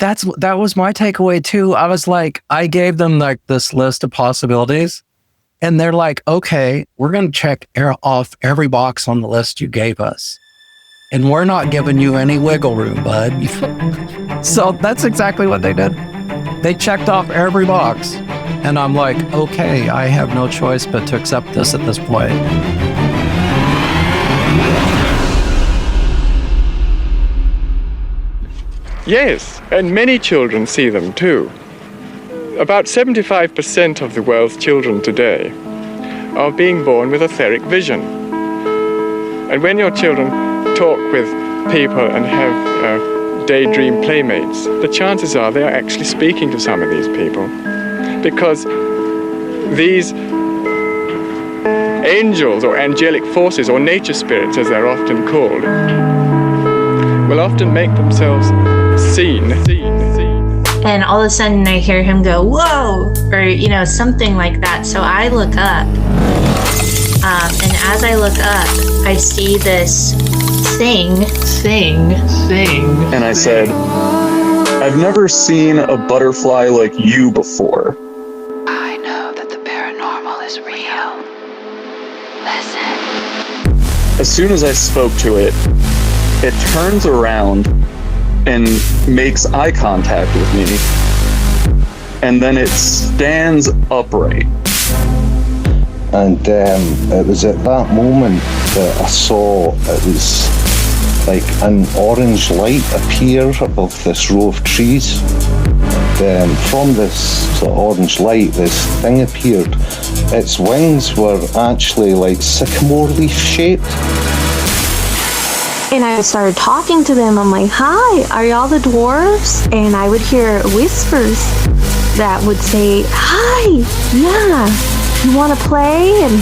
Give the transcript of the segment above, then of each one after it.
that was my takeaway too. I was like, I gave them like this list of possibilities, and they're like, okay, we're going to check off every box on the list you gave us, and we're not giving you any wiggle room, bud. So that's exactly what they did. They checked off every box, and I'm like, okay, I have no choice but to accept this at this point. Yes, and many children see them too. About 75% of the world's children today are being born with etheric vision. And when your children talk with people and have daydream playmates, the chances are they are actually speaking to some of these people, because these angels or angelic forces or nature spirits, as they're often called, will often make themselves seen. And all of a sudden I hear him go, whoa, or, something like that. So I look up, and as I look up, I see this thing. And I said, I've never seen a butterfly like you before. I know that the paranormal is real. Listen. As soon as I spoke to it, it turns around and makes eye contact with me. And then it stands upright. And it was at that moment that I saw it was like an orange light appear above this row of trees. And from this sort of orange light, this thing appeared. Its wings were actually like sycamore leaf shaped. And I started talking to them. I'm like, hi, are y'all the dwarves? And I would hear whispers that would say, hi, yeah, you want to play? And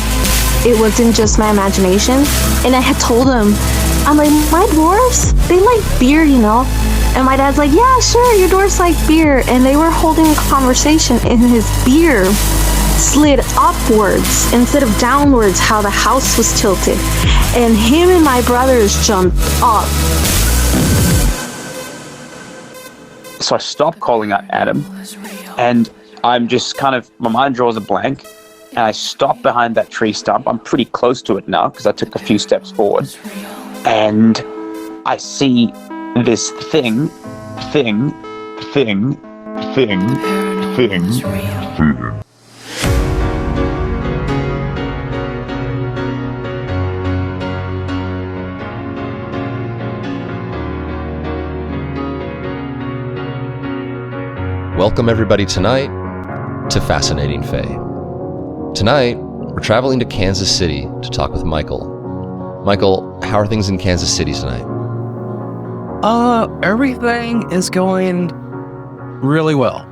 it wasn't just my imagination. And I had told them, I'm like, my dwarves, they like beer, And my dad's like, yeah, sure, your dwarves like beer. And they were holding a conversation, and his beer slid upwards instead of downwards, how the house was tilted. And him and my brothers jumped up. So I stopped calling out Adam, and I'm just my mind draws a blank, and I stop behind that tree stump. I'm pretty close to it now because I took a few steps forward, and I see this thing. Welcome everybody tonight to Fascinating Fae. Tonight, we're traveling to Kansas City to talk with Michael. Michael, how are things in Kansas City tonight? Everything is going really well.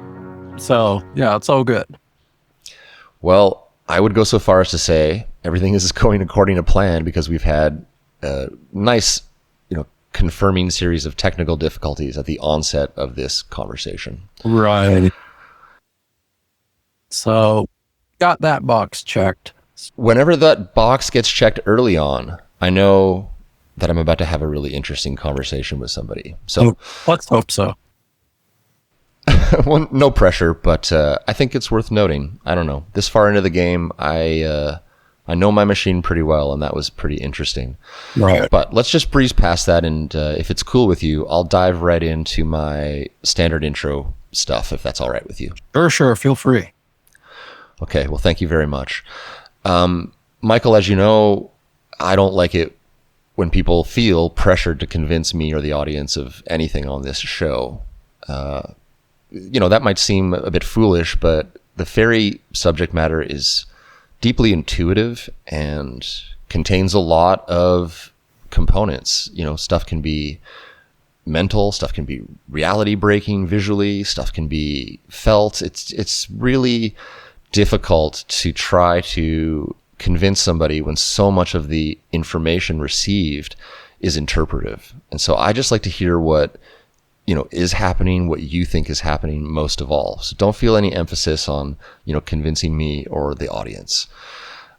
So, yeah, it's all good. Well, I would go so far as to say everything is going according to plan, because we've had a nice, confirming series of technical difficulties at the onset of this conversation. Right. So, got that box checked. Whenever that box gets checked early on, I know that I'm about to have a really interesting conversation with somebody. So let's hope so. Well, no pressure, but I think it's worth noting. I don't know. This far into the game, I know my machine pretty well, and that was pretty interesting. Right. But let's just breeze past that, and if it's cool with you, I'll dive right into my standard intro stuff, if that's all right with you. Sure. Feel free. Okay. Well, thank you very much. Michael, as you know, I don't like it when people feel pressured to convince me or the audience of anything on this show. That might seem a bit foolish, but the fairy subject matter is deeply intuitive and contains a lot of components. Stuff can be mental, stuff can be reality breaking visually, stuff can be felt. It's really difficult to try to convince somebody when so much of the information received is interpretive. And so I just like to hear what is happening, what you think is happening most of all. So don't feel any emphasis on, convincing me or the audience.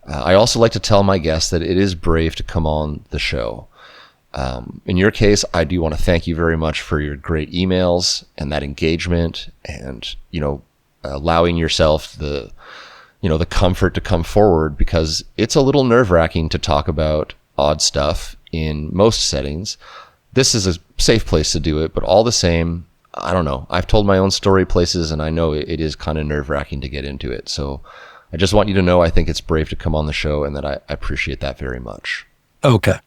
I also like to tell my guests that it is brave to come on the show. In your case, I do want to thank you very much for your great emails and that engagement, and allowing yourself the comfort to come forward, because it's a little nerve-wracking to talk about odd stuff in most settings. This is a safe place to do it, but all the same, I don't know. I've told my own story places, and I know it is kind of nerve-wracking to get into it. So I just want you to know I think it's brave to come on the show, and that I appreciate that very much. Okay.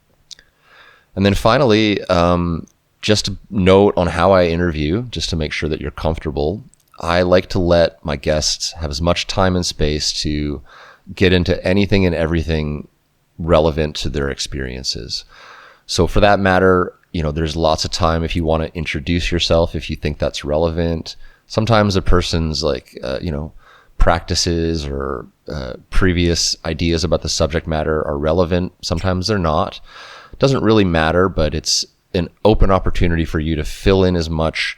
And then finally, just a note on how I interview, just to make sure that you're comfortable. I like to let my guests have as much time and space to get into anything and everything relevant to their experiences. So for that matter, there's lots of time if you want to introduce yourself, if you think that's relevant. Sometimes a person's practices or previous ideas about the subject matter are relevant. Sometimes they're not. It doesn't really matter, but it's an open opportunity for you to fill in as much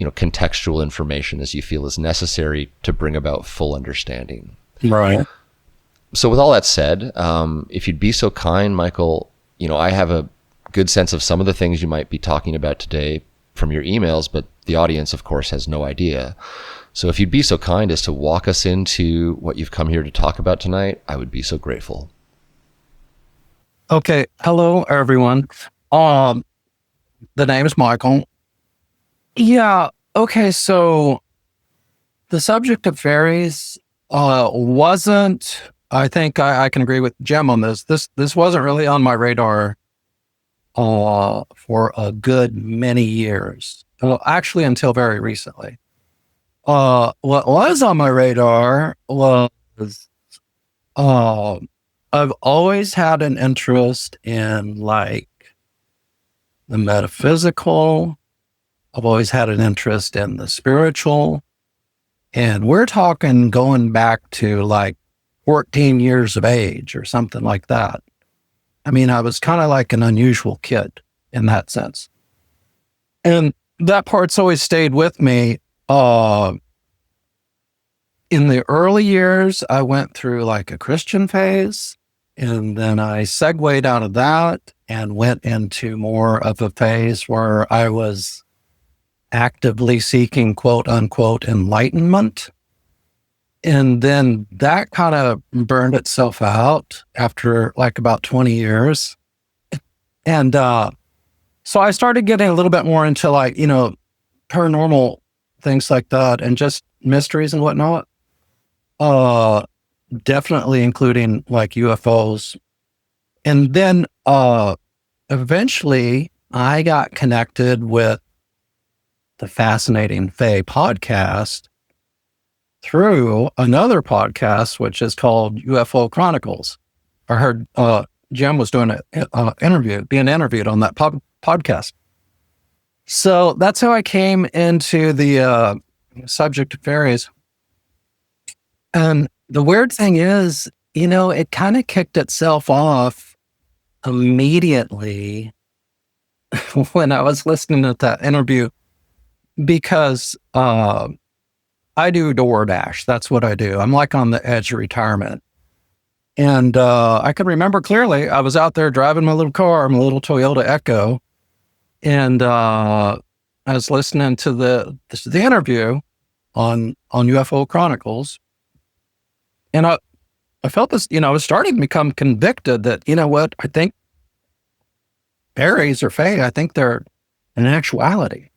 contextual information as you feel is necessary to bring about full understanding. Right. So with all that said, if you'd be so kind, Michael, I have a good sense of some of the things you might be talking about today from your emails, but the audience, of course, has no idea. So if you'd be so kind as to walk us into what you've come here to talk about tonight, I would be so grateful. Okay. Hello, everyone. The name is Michael. Yeah. Okay. So the subject of fairies wasn't, I think I can agree with Jem on this. This wasn't really on my radar for a good many years. Well, actually, until very recently. What was on my radar was I've always had an interest in like the metaphysical. I've always had an interest in the spiritual. And we're talking going back to like 14 years of age or something like that. I mean, I was kind of like an unusual kid in that sense. And that part's always stayed with me. In the early years, I went through like a Christian phase, and then I segued out of that and went into more of a phase where I was actively seeking quote unquote enlightenment. And then that kind of burned itself out after like about 20 years. And so I started getting a little bit more into like, paranormal things like that and just mysteries and whatnot. Definitely including like UFOs. And then eventually I got connected with the Fascinating Fae podcast through another podcast, which is called UFO Chronicles. I heard Jim was doing being interviewed on that podcast. So that's how I came into the subject of fairies. And the weird thing is, it kind of kicked itself off immediately when I was listening to that interview, because I do DoorDash. That's what I do. I'm like on the edge of retirement. And I can remember clearly, I was out there driving my little car, my little Toyota Echo, and I was listening to the interview on UFO Chronicles. And I felt this, I was starting to become convicted that, what, I think fairies or fae, I think they're an actuality.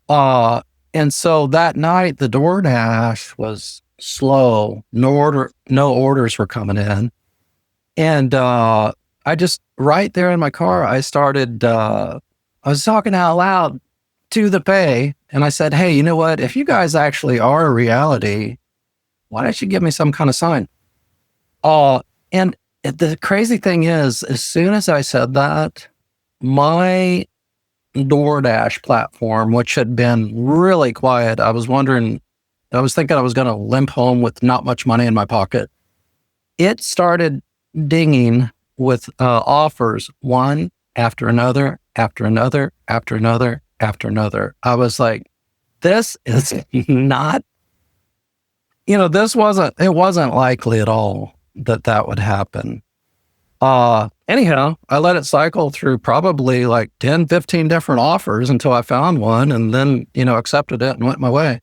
And so that night, the DoorDash was slow. No orders were coming in. And I just, right there in my car, I started, I was talking out loud to the Fae, and I said, hey, you know what? If you guys actually are a reality, why don't you give me some kind of sign? And the crazy thing is, as soon as I said that, my DoorDash platform, which had been really quiet, I was thinking I was going to limp home with not much money in my pocket. It started dinging with offers, one after another, after another, after another, after another. I was like, this is not, it wasn't likely at all that would happen. Anyhow, I let it cycle through probably like 10, 15 different offers until I found one and then, accepted it and went my way.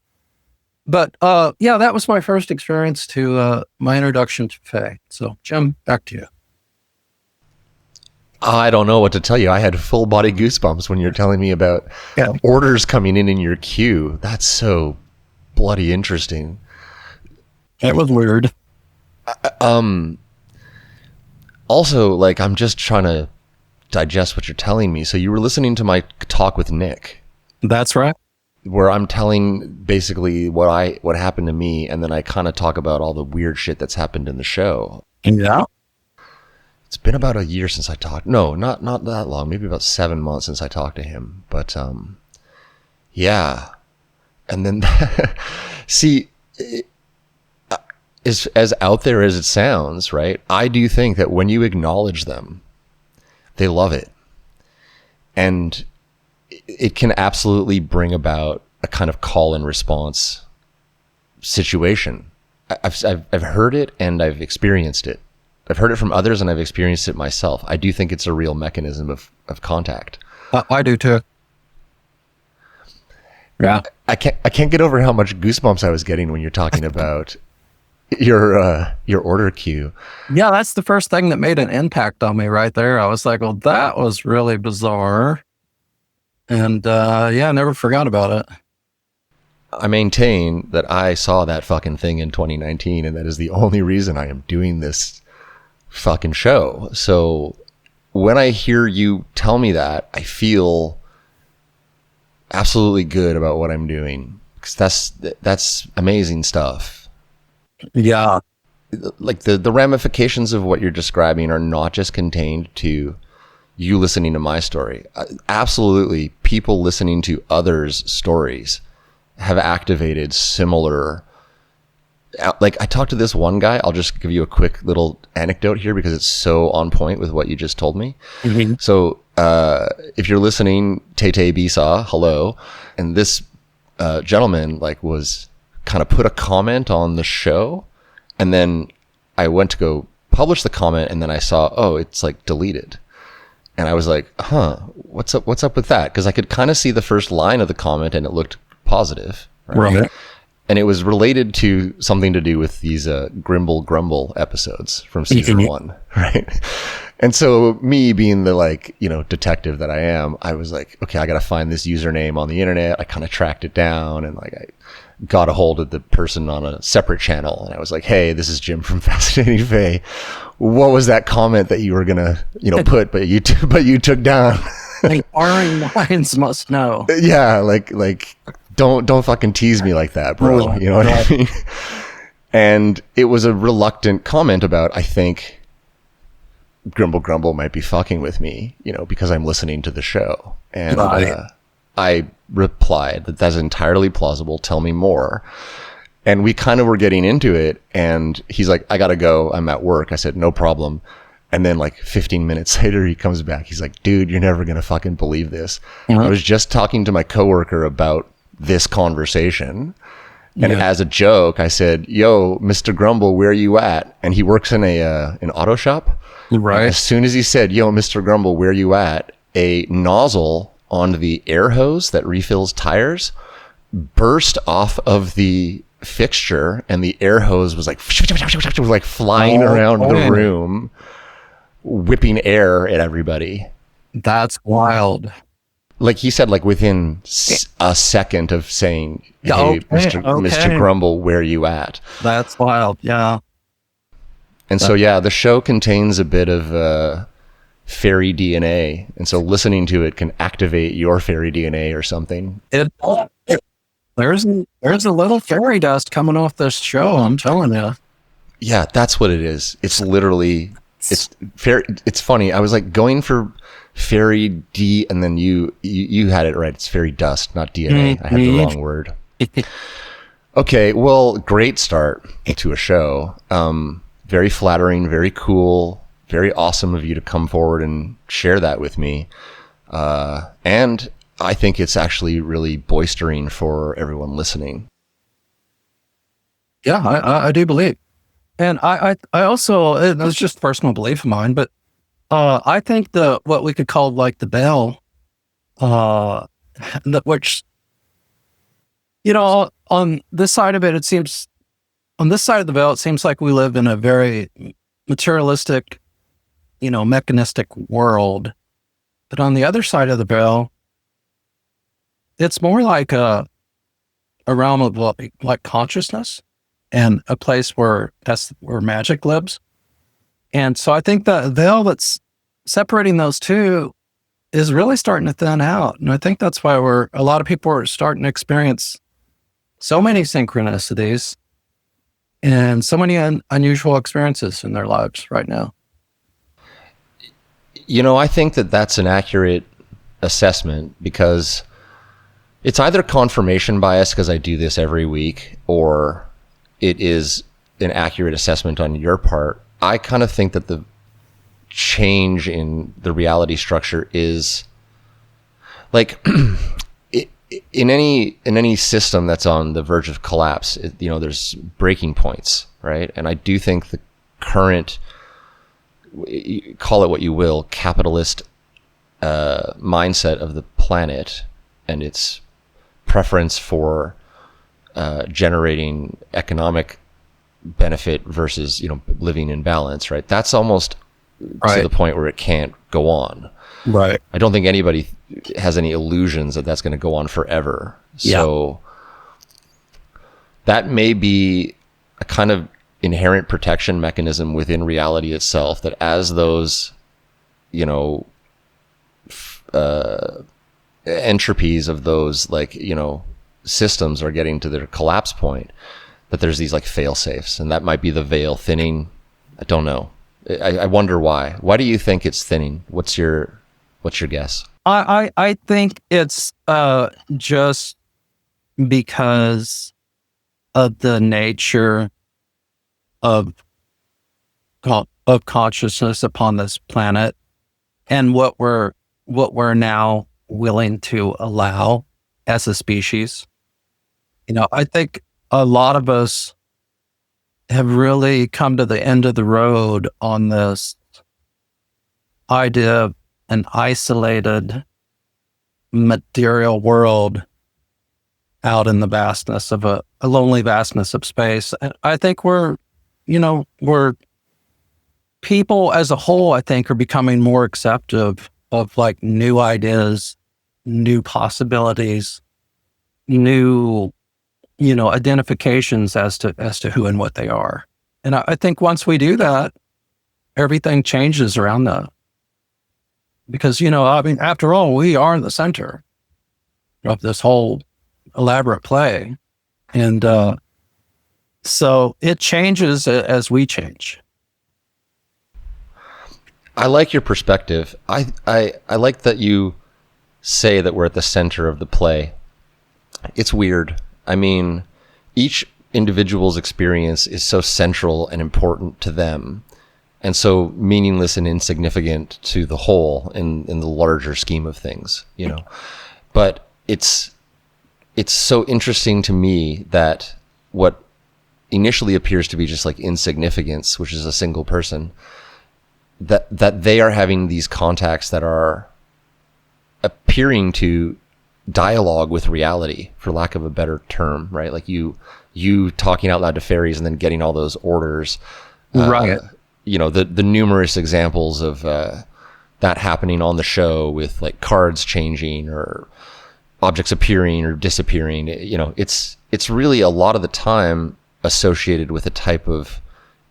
But yeah, that was my first experience to my introduction to Fae. So, Jim, back to you. I don't know what to tell you. I had full body goosebumps when you're telling me about orders coming in your queue. That's so bloody interesting. It was weird. Also, like, I'm just trying to digest what you're telling me. So you were listening to my talk with Nick. That's right. Where I'm telling basically what happened to me, and then I kind of talk about all the weird shit that's happened in the show. Yeah. It's been about a year since I talked. No, not that long. Maybe about 7 months since I talked to him. But yeah. And then see, as out there as it sounds, right? I do think that when you acknowledge them, they love it. And it can absolutely bring about a kind of call and response situation. I've heard it and I've experienced it. I've heard it from others and I've experienced it myself. I do think it's a real mechanism of contact. I do too. Yeah. I can't get over how much goosebumps I was getting when you're talking about your order queue. Yeah, that's the first thing that made an impact on me right there. I was like, well, that was really bizarre. And yeah, I never forgot about it. I maintain that I saw that fucking thing in 2019, and that is the only reason I am doing this fucking show. So when I hear you tell me that, I feel absolutely good about what I'm doing, because that's amazing stuff. Yeah. Like the ramifications of what you're describing are not just contained to you listening to my story. Absolutely, people listening to others' stories have activated similar. Like, I talked to this one guy. I'll just give you a quick little anecdote here because it's so on point with what you just told me. Mm-hmm. So if you're listening, Tete Bisa, hello. And this gentleman was kind of put a comment on the show, and then I went to go publish the comment, and then I saw, oh, it's deleted. And I was like, what's up with that? Because I could kind of see the first line of the comment and it looked positive. Right. And it was related to something to do with these Grimble Grumble episodes from season 1, right? And so me being the detective that I am, I was like, okay, I got to find this username on the internet. I kind of tracked it down and I got a hold of the person on a separate channel. And I was like, hey, this is Jim from Fascinating Fae. What was that comment that you were gonna put, but you took down? Inquiring minds must know. Yeah, like don't fucking tease me like that, bro. You know what I mean? And it was a reluctant comment about, I think Grimble Grumble might be fucking with me, because I'm listening to the show. And I replied that that's entirely plausible. Tell me more. And we kind of were getting into it, and he's like, I gotta go, I'm at work. I said, no problem. And then 15 minutes later, he comes back. He's like, dude, you're never gonna fucking believe this. Mm-hmm. I was just talking to my coworker about this conversation. And as a joke, I said, yo, Mr. Grumble, where are you at? And he works in an auto shop. Right. And as soon as he said, yo, Mr. Grumble, where are you at? A nozzle on the air hose that refills tires burst off of the fixture, and the air hose was flying around the room, whipping air at everybody. That's wild. Like he said, within a second of saying, hey, Mr. Grumble, where are you at? That's wild. Yeah. And so, the show contains a bit of fairy DNA. And so listening to it can activate your fairy DNA or something. There's a little fairy dust coming off this show, I'm telling you. Yeah, that's what it is. It's literally, it's fairy. It's funny. I was going for fairy D, and then you had it right. It's fairy dust, not DNA. I had the wrong word. Okay, well, great start to a show. Very flattering, very cool, very awesome of you to come forward and share that with me. And I think it's actually really boistering for everyone listening. Yeah, I do believe. And I also, it was just personal belief of mine, but I think what we could call like the veil, which, on this side of it, on this side of the veil, it seems like we live in a very materialistic, mechanistic world. But on the other side of the veil, it's more like a realm of like consciousness, and a place where magic lives. And so I think the veil that's separating those two is really starting to thin out. And I think that's why a lot of people are starting to experience so many synchronicities and so many unusual experiences in their lives right now. I think that that's an accurate assessment, because it's either confirmation bias because I do this every week, or it is an accurate assessment on your part. I kind of think that the change in the reality structure is like in any system that's on the verge of collapse, there's breaking points, right? And I do think the current, call it what you will, capitalist mindset of the planet and its preference for generating economic benefit versus living in balance, right? That's almost to the point where it can't go on. Right. I don't think anybody has any illusions that that's going to go on forever. So that may be a kind of inherent protection mechanism within reality itself, that as those entropies of those systems are getting to their collapse point, that there's these fail safes, and that might be the veil thinning. I don't know. I wonder why. Why do you think it's thinning? What's your guess? I think it's just because of the nature of consciousness upon this planet, and what we're now willing to allow as a species. I think a lot of us have really come to the end of the road on this idea of an isolated material world out in the vastness of a lonely vastness of space. And I think we're people as a whole, I think, are becoming more acceptive of new ideas, new possibilities, new identifications as to who and what they are. And I think once we do that, everything changes around that. Because, after all, we are the center of this whole elaborate play. And so it changes as we change. I like your perspective. I like that you say that we're at the center of the play. It's weird. I mean, each individual's experience is so central and important to them, and so meaningless and insignificant to the whole in the larger scheme of things, But it's so interesting to me that what initially appears to be just insignificance, which is a single person, that they are having these contacts that are appearing to dialogue with reality, for lack of a better term, right? Like you talking out loud to fairies and then getting all those orders. Right. The numerous examples of that happening on the show with cards changing or objects appearing or disappearing. It's really a lot of the time associated with a type of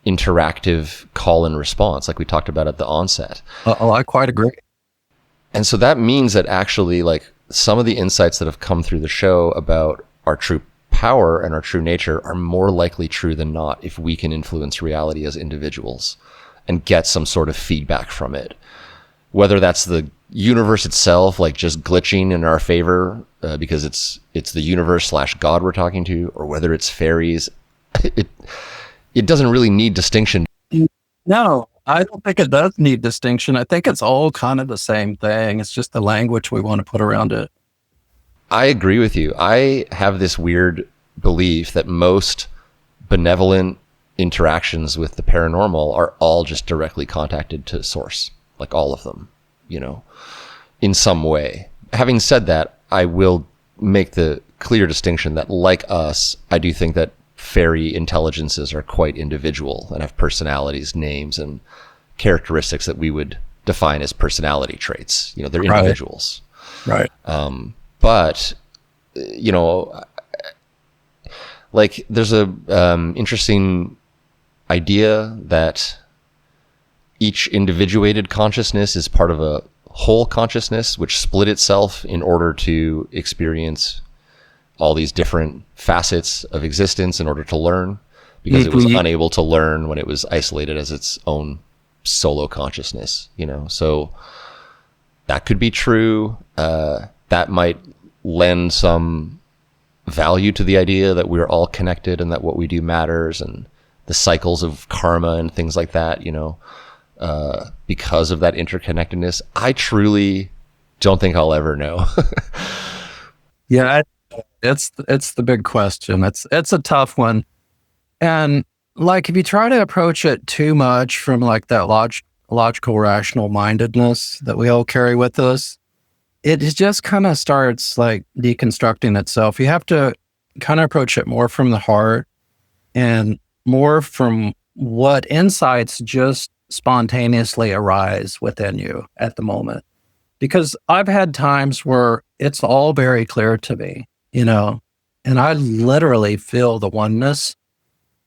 interactive call and response, like we talked about at the onset. I quite agree. And so that means that actually some of the insights that have come through the show about our true power and our true nature are more likely true than not if we can influence reality as individuals and get some sort of feedback from it. Whether that's the universe itself, just glitching in our favor because it's the universe / God we're talking to, or whether it's fairies, it doesn't really need distinction. No, I don't think it does need distinction. I think it's all kind of the same thing. It's just the language we want to put around it. I agree with you. I have this weird belief that most benevolent interactions with the paranormal are all just directly contacted to source. like all of them, in some way. Having said that, I will make the clear distinction that, like us, I do think that fairy intelligences are quite individual and have personalities, names, and characteristics that we would define as personality traits. They're individuals. Right. But, like there's a interesting idea that each individuated consciousness is part of a whole consciousness, which split itself in order to experience all these different facets of existence in order to learn, because it was unable to learn when it was isolated as its own solo consciousness, so that could be true. That might lend some value to the idea that we're all connected and that what we do matters, and the cycles of karma and things like that, because of that interconnectedness. I truly don't think I'll ever know. Yeah, it's the big question. It's a tough one. And like, if you try to approach it too much from like that logical, rational mindedness that we all carry with us, it just kind of starts like deconstructing itself. You have to kind of approach it more from the heart and more from what insights just spontaneously arise within you at the moment. Because I've had times where it's all very clear to me, and I literally feel the oneness.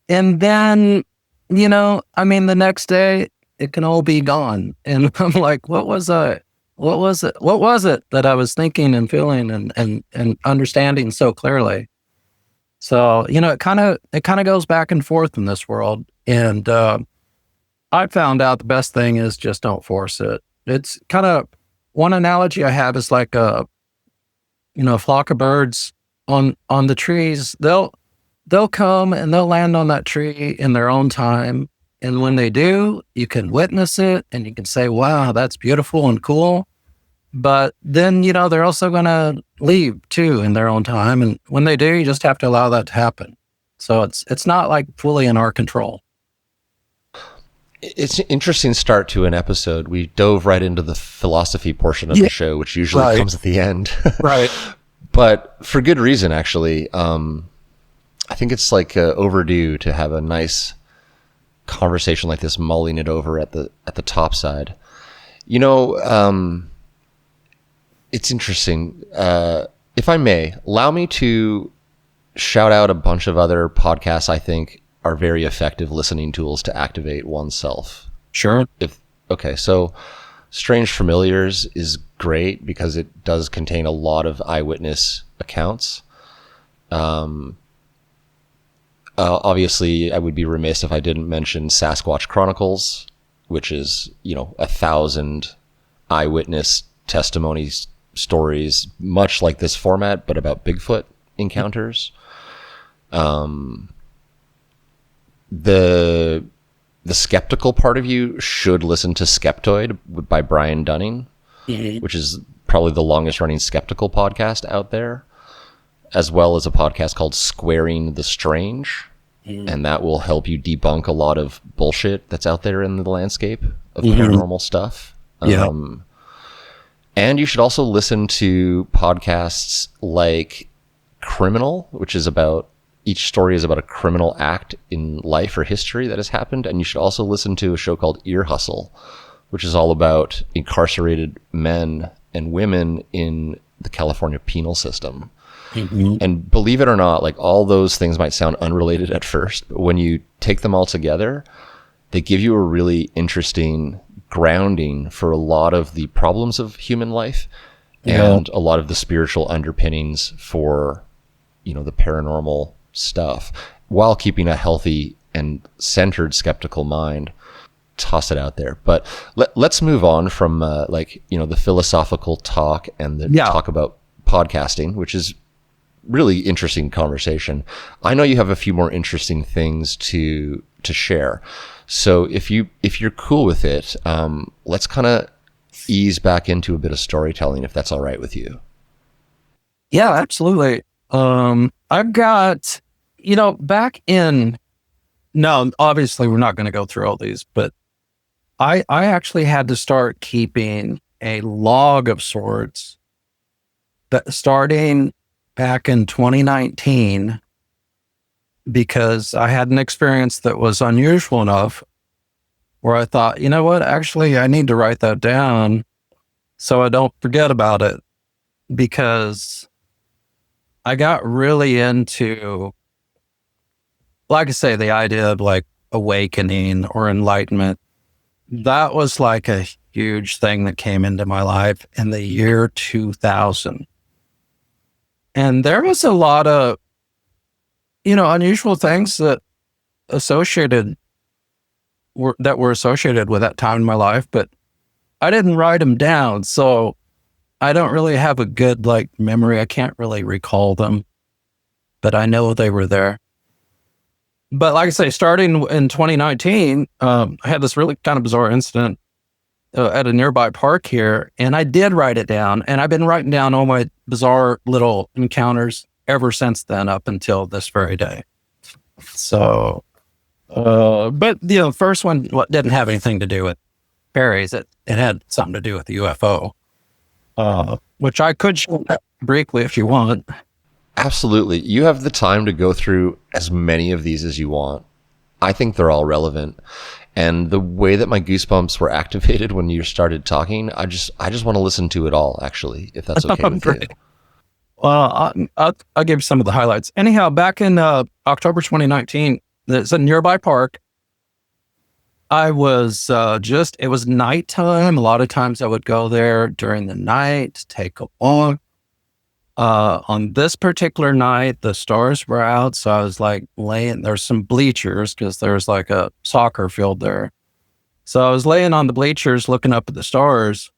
And then, the next day it can all be gone. And I'm like, what was it that I was thinking and feeling and understanding so clearly? So, it kind of goes back and forth in this world. And I found out the best thing is just don't force it. It's kind of, one analogy I have is like a flock of birds on the trees. They'll come and they'll land on that tree in their own time. And when they do, you can witness it and you can say, wow, that's beautiful and cool. But then, they're also going to leave too in their own time. And when they do, you just have to allow that to happen. So it's not like fully in our control. It's an interesting start to an episode. We dove right into the philosophy portion of the show, which usually comes at the end. Right. But for good reason, actually. I think it's like overdue to have a nice conversation like this, mulling it over at the top side. It's interesting. If I may, allow me to shout out a bunch of other podcasts I think are very effective listening tools to activate oneself. Sure. Okay, so Strange Familiars is great because it does contain a lot of eyewitness accounts. Obviously, I would be remiss if I didn't mention Sasquatch Chronicles, which is, 1,000 eyewitness testimonies, stories, much like this format, but about Bigfoot encounters. The skeptical part of you should listen to Skeptoid by Brian Dunning, which is probably the longest running skeptical podcast out there, as well as a podcast called Squaring the Strange. And that will help you debunk a lot of bullshit that's out there in the landscape of paranormal stuff. And you should also listen to podcasts like Criminal, which is about, each story is about a criminal act in life or history that has happened. And you should also listen to a show called Ear Hustle, which is all about incarcerated men and women in the California penal system. And believe it or not, like, all those things might sound unrelated at first, but when you take them all together, they give you a really interesting grounding for a lot of the problems of human life and a lot of the spiritual underpinnings for, the paranormal stuff, while keeping a healthy and centered skeptical mind. Toss it out there. But let's move on from the philosophical talk and the talk about podcasting, which is really interesting conversation. I know you have a few more interesting things to share. So if you're cool with it, let's kind of ease back into a bit of storytelling, if that's all right with you. Yeah, absolutely. I've got, back in, no, obviously we're not going to go through all these, but I actually had to start keeping a log of sorts that starting back in 2019 because I had an experience that was unusual enough where I thought, you know what, actually, I need to write that down so I don't forget about it, because I got really into, like I say, the idea of like awakening or enlightenment. That was like a huge thing that came into my life in the year 2000. And there was a lot of, unusual things that were associated with that time in my life, but I didn't write them down. So I don't really have a good like memory. I can't really recall them, but I know they were there. But like I say, starting in 2019, I had this really kind of bizarre incident at a nearby park here, and I did write it down. And I've been writing down all my bizarre little encounters ever since then, up until this very day. So, but the first one didn't have anything to do with fairies. It had something to do with the UFO, which I could show briefly if you want. Absolutely. You have the time to go through as many of these as you want. I think they're all relevant. And the way that my goosebumps were activated when you started talking, I just want to listen to it all, actually, if that's okay with you. Well, I'll give you some of the highlights. Anyhow, back in October 2019, it's a nearby park. I was it was nighttime. A lot of times I would go there during the night, take a walk. On this particular night, the stars were out, so I was like there's some bleachers because there's like a soccer field there. So I was laying on the bleachers looking up at the stars.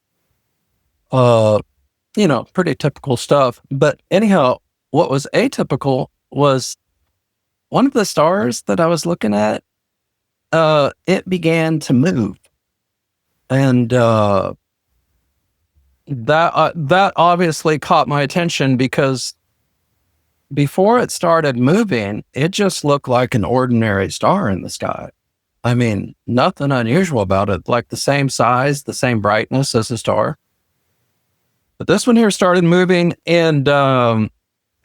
Pretty typical stuff. But anyhow, what was atypical was one of the stars that I was looking at, it began to move. And that obviously caught my attention because before it started moving, it just looked like an ordinary star in the sky. I mean, nothing unusual about it, like the same size, the same brightness as a star. But this one here started moving, and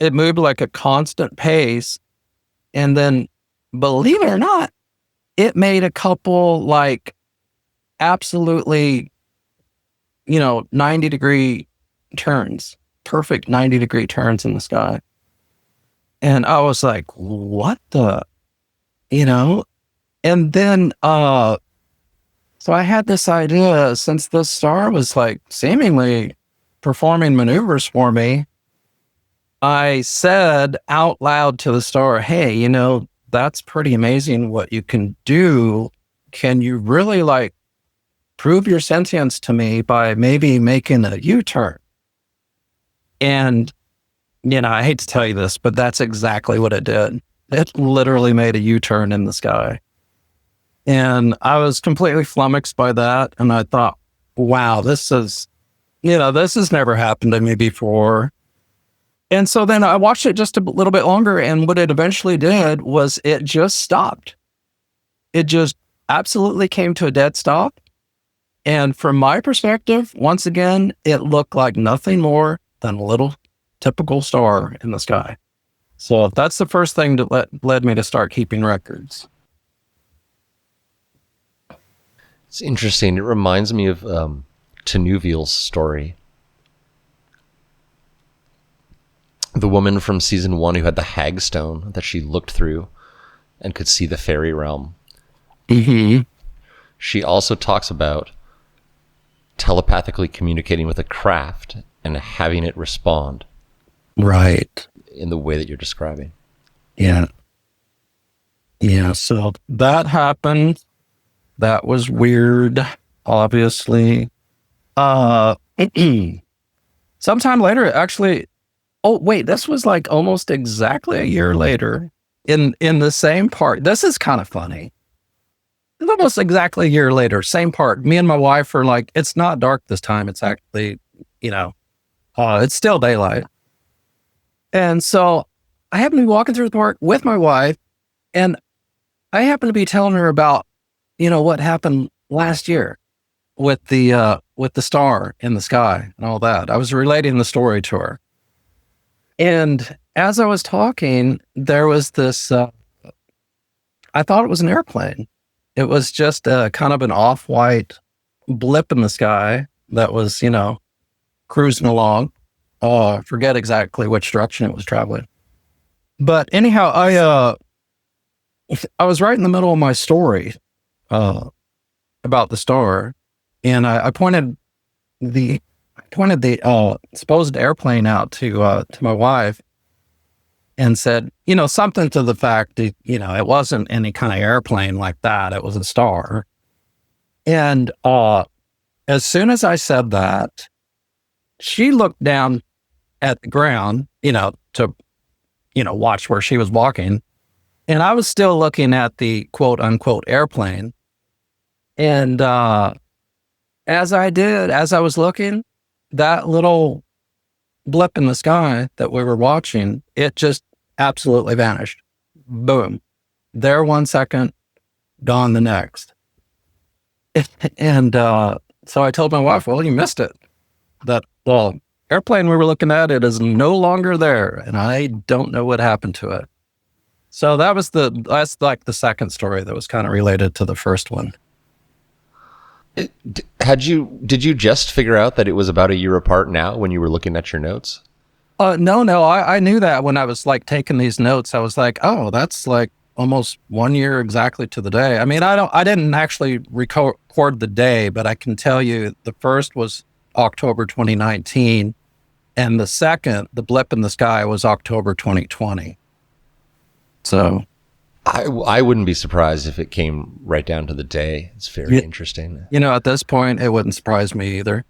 it moved like a constant pace. And then, believe it or not, it made a couple like absolutely 90-degree turns, perfect 90-degree turns in the sky. And I was like, what the, and then, so I had this idea, since this star was like seemingly performing maneuvers for me, I said out loud to the star, hey, that's pretty amazing what you can do. Can you really like prove your sentience to me by maybe making a U-turn? And, I hate to tell you this, but that's exactly what it did. It literally made a U-turn in the sky. And I was completely flummoxed by that. And I thought, wow, this has never happened to me before. And so then I watched it just a little bit longer. And what it eventually did was it just stopped. It just absolutely came to a dead stop. And from my perspective, once again, it looked like nothing more than a little typical star in the sky. So that's the first thing that led me to start keeping records. It's interesting. It reminds me of Tanuvil's story. The woman from season 1 who had the hagstone that she looked through and could see the fairy realm. Mm-hmm. She also talks about telepathically communicating with a craft and having it respond. Right. In the way that you're describing. Yeah. Yeah, so that happened. That was weird, obviously. Sometime later, actually, this was like almost exactly a year later in the same part. This is kind of funny. It's almost exactly a year later, same part. Me and my wife are like, it's not dark this time. It's actually, it's still daylight. And so I happen to be walking through the park with my wife, and I happen to be telling her about, what happened last year with the star in the sky and all that. I was relating the story to her. And as I was talking, there was this, I thought it was an airplane. It was just kind of an off-white blip in the sky that was, cruising along. I forget exactly which direction it was traveling. But anyhow, I was right in the middle of my story about the star, and I pointed the supposed airplane out to my wife and said, something to the fact that, it wasn't any kind of airplane like that. It was a star. And as soon as I said that, she looked down at the ground, to, watch where she was walking. And I was still looking at the quote unquote airplane. And as I was looking, that little blip in the sky that we were watching, it just absolutely vanished. Boom. There 1 second, gone the next. And so I told my wife, well, you missed it. That airplane we were looking at, it is no longer there. And I don't know what happened to it. So that's like the second story that was kind of related to the first one. Did you just figure out that it was about a year apart now when you were looking at your notes? No. I knew that when I was like taking these notes. I was like, oh, that's like almost 1 year exactly to the day. I mean, I didn't actually record the day, but I can tell you the first was October 2019, and the second, the blip in the sky, was October 2020. So I wouldn't be surprised if it came right down to the day. It's very interesting. At this point, it wouldn't surprise me either.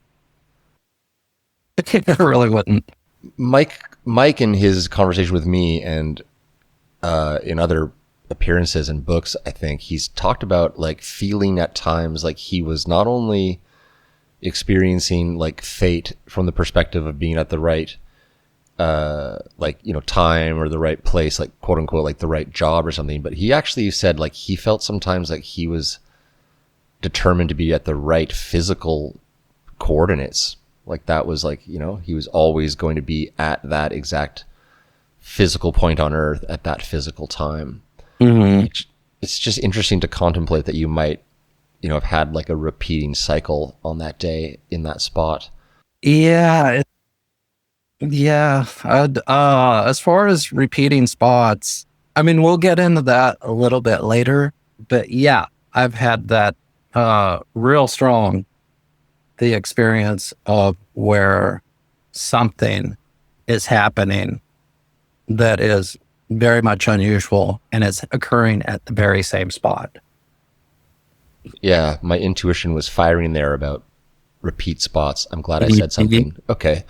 It really wouldn't. Mike in his conversation with me and in other appearances and books, I think he's talked about like feeling at times like he was not only experiencing like fate from the perspective of being at the right time or the right place, like quote unquote, like the right job or something. But he actually said like he felt sometimes like he was determined to be at the right physical coordinates. Like that was like, he was always going to be at that exact physical point on Earth at that physical time. Mm-hmm. It's just interesting to contemplate that you might, have had like a repeating cycle on that day in that spot. Yeah. As far as repeating spots, I mean, we'll get into that a little bit later, but yeah, I've had that real strong, the experience of where something is happening that is very much unusual and it's occurring at the very same spot. Yeah, my intuition was firing there about repeat spots. I'm glad I said something. Okay.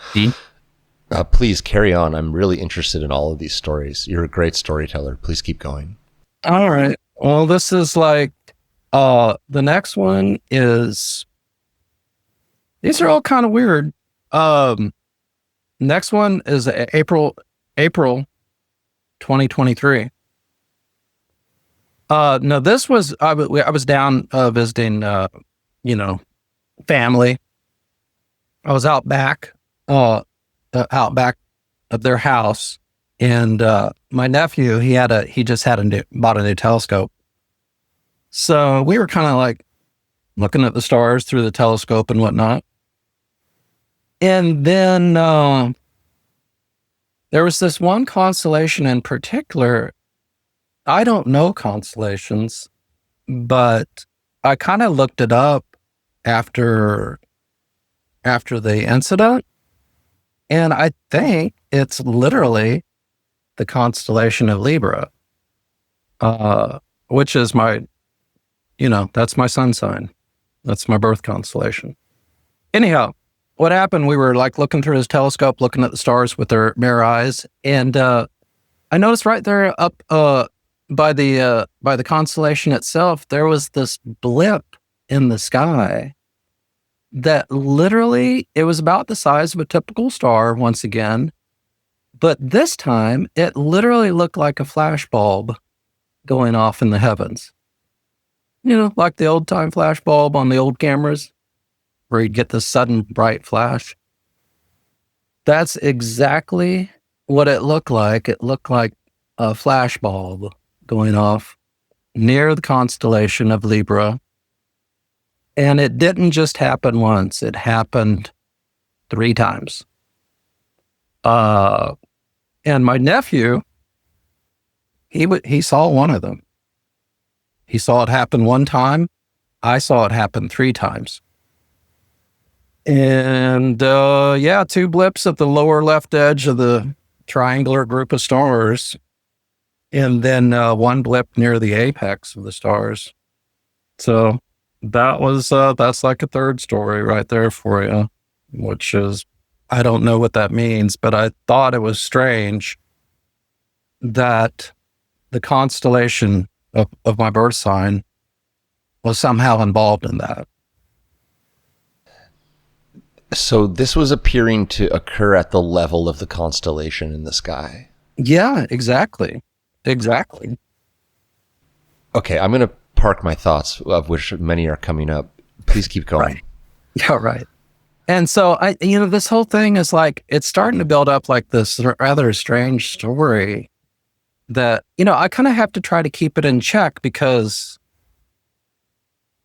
Please carry on. I'm really interested in all of these stories. You're a great storyteller. Please keep going. All right. Well, this is like, the next one is, these are all kind of weird. Next one is April 2023. No, this was, I was down visiting, family. I was out back of their house, and my nephew, he just bought a new telescope. So we were kind of like looking at the stars through the telescope and whatnot. And then there was this one constellation in particular. I don't know constellations, but I kind of looked it up after the incident, and I think it's literally the constellation of Libra, which is my, that's my sun sign. That's my birth constellation. Anyhow, what happened, we were like looking through his telescope, looking at the stars with our mirror eyes, and I noticed right there up by the constellation itself, there was this blip in the sky that literally, it was about the size of a typical star once again, but this time it literally looked like a flash bulb going off in the heavens. like the old time flash bulb on the old cameras, where you'd get this sudden bright flash. That's exactly what it looked like. It looked like a flash bulb going off near the constellation of Libra. And it didn't just happen once, it happened 3 times. And my nephew, he saw one of them. He saw it happen 1 time. I saw it happen 3 times. And 2 blips at the lower left edge of the triangular group of stars. And then 1 blip near the apex of the stars. So that's like a third story right there for you, which is, I don't know what that means, but I thought it was strange that the constellation of my birth sign was somehow involved in that. So this was appearing to occur at the level of the constellation in the sky. Yeah, exactly. Exactly. Okay, I'm going to park my thoughts, of which many are coming up. Please keep going. Right. Yeah, right. And so this whole thing is like, it's starting to build up like this rather strange story that, I kind of have to try to keep it in check because,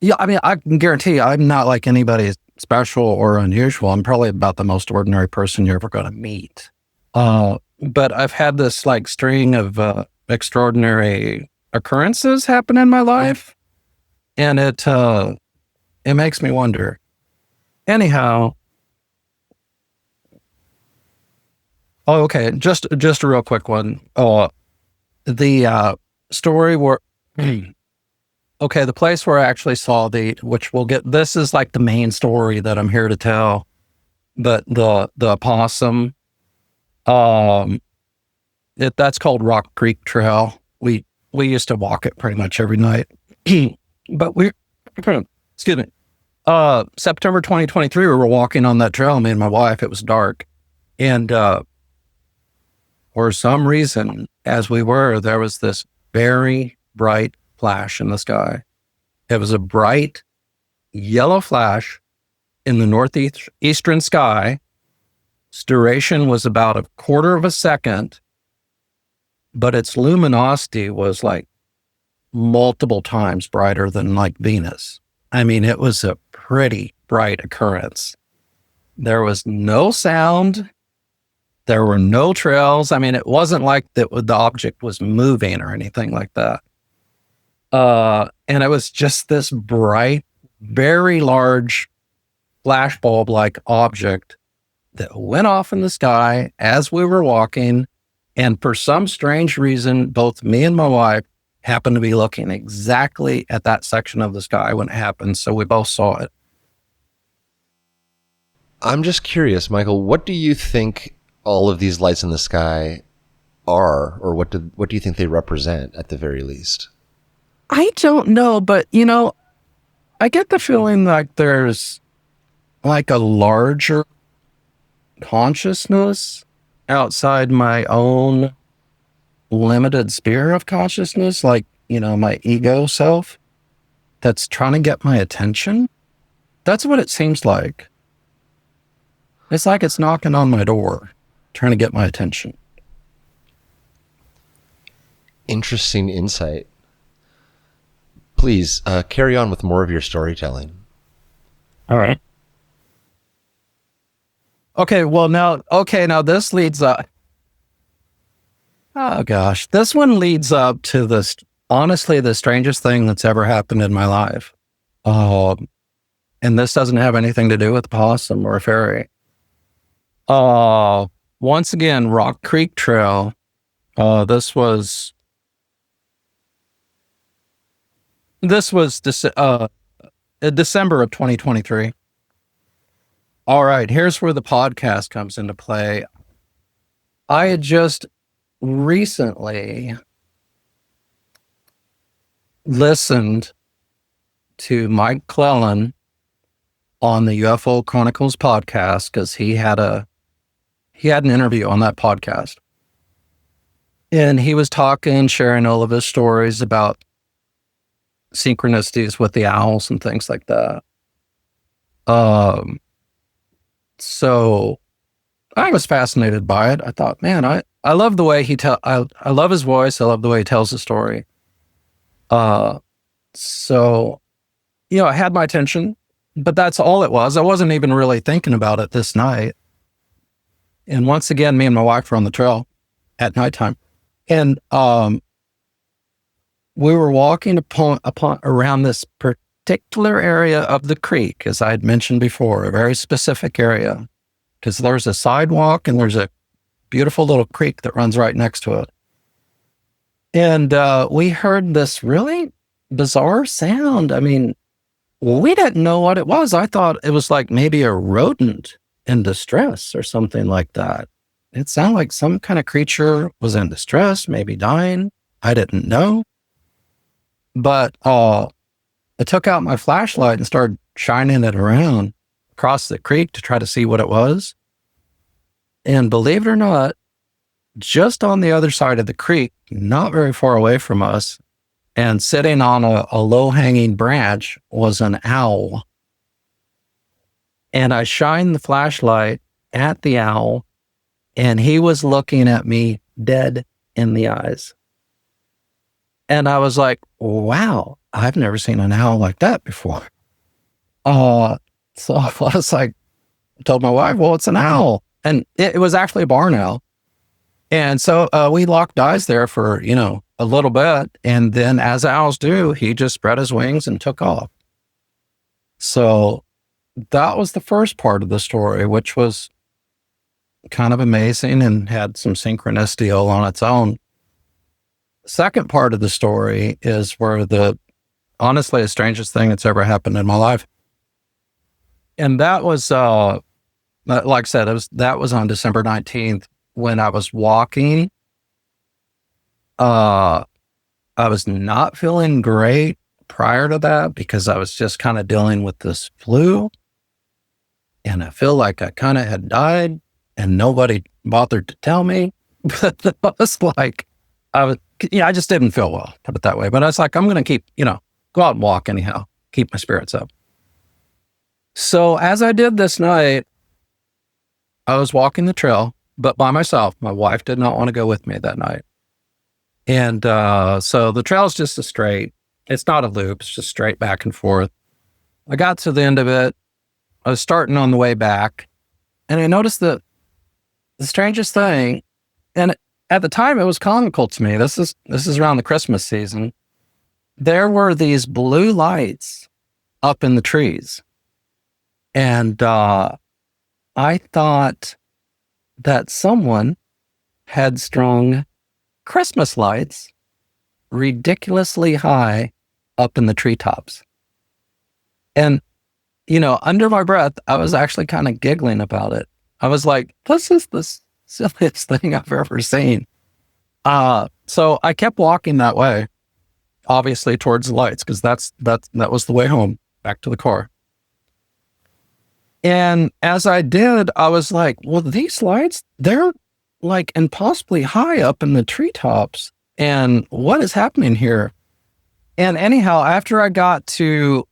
I can guarantee you, I'm not like anybody special or unusual. I'm probably about the most ordinary person you're ever going to meet. But I've had this like string of extraordinary occurrences happen in my life, and it makes me wonder. Anyhow, okay, just a real quick one. The story where, okay, the place where I actually saw which we'll get. This is like the main story that I'm here to tell, but the opossum, that's called Rock Creek Trail. We used to walk it pretty much every night, but excuse me. September 2023, we were walking on that trail, me and my wife. It was dark. And for some reason, as we were, there was this very bright flash in the sky. It was a bright yellow flash in the northeastern sky. Its duration was about 1/4 of a second, but its luminosity was like multiple times brighter than like Venus. I mean, it was a pretty bright occurrence. There was no sound. There were no trails. I mean, it wasn't like the object was moving or anything like that. And it was just this bright, very large flashbulb-like object that went off in the sky as we were walking. And for some strange reason, both me and my wife happened to be looking exactly at that section of the sky when it happened. So we both saw it. I'm just curious, Michael, what do you think all of these lights in the sky are, or what do you think they represent at the very least? I don't know, but I get the feeling like there's like a larger consciousness outside my own limited sphere of consciousness, like, my ego self that's trying to get my attention. That's what it seems like. It's like it's knocking on my door, trying to get my attention. Interesting insight. Please carry on with more of your storytelling. All right. Okay, now this leads up. Oh gosh, this one leads up to this, honestly, the strangest thing that's ever happened in my life. And this doesn't have anything to do with a possum or a fairy. Once again, Rock Creek Trail. This was December of 2023. All right, here's where the podcast comes into play. I had just recently listened to Mike Clellan on the UFO Chronicles podcast because he had an interview on that podcast. And he was sharing all of his stories about synchronicities with the owls and things like that. So I was fascinated by it. I thought, man, I love the way I love his voice. I love the way he tells the story. So, I had my attention, but that's all it was. I wasn't even really thinking about it this night. And once again, me and my wife were on the trail at nighttime. And we were walking upon around this particular area of the creek, as I had mentioned before, a very specific area, because there's a sidewalk and there's a beautiful little creek that runs right next to it. And we heard this really bizarre sound. I mean, we didn't know what it was. I thought it was like maybe a rodent in distress or something like that. It sounded like some kind of creature was in distress, maybe dying. I didn't know. But I took out my flashlight and started shining it around across the creek to try to see what it was. And believe it or not, just on the other side of the creek, not very far away from us, and sitting on a low-hanging branch was an owl. And I shined the flashlight at the owl, and he was looking at me dead in the eyes. And I was like, wow, I've never seen an owl like that before. So I was like, told my wife, well, it's an owl. And it was actually a barn owl. And so we locked eyes there for, a little bit. And then, as owls do, he just spread his wings and took off. So that was the first part of the story, which was kind of amazing and had some synchronicity all on its own. Second part of the story is where honestly, the strangest thing that's ever happened in my life. And that was, like I said, that was on December 19th when I was walking. I was not feeling great prior to that because I was just kind of dealing with this flu. And I feel like I kind of had died and nobody bothered to tell me. But I was like, I just didn't feel well, put it that way. But I was like, I'm going to keep, go out and walk anyhow, keep my spirits up. So as I did this night, I was walking the trail, but by myself. My wife did not want to go with me that night. And so the trail is just a straight. It's not a loop. It's just straight back and forth. I got to the end of it. I was starting on the way back, and I noticed that the strangest thing, and at the time it was comical to me. This is around the Christmas season. There were these blue lights up in the trees. And I thought that someone had strung Christmas lights ridiculously high up in the treetops. And, under my breath, I was actually kind of giggling about it. I was like, this is the silliest thing I've ever seen. So I kept walking that way, obviously towards the lights, because that was the way home, back to the car. And as I did, I was like, well, these lights, they're like impossibly high up in the treetops. And what is happening here? And anyhow, after I got to,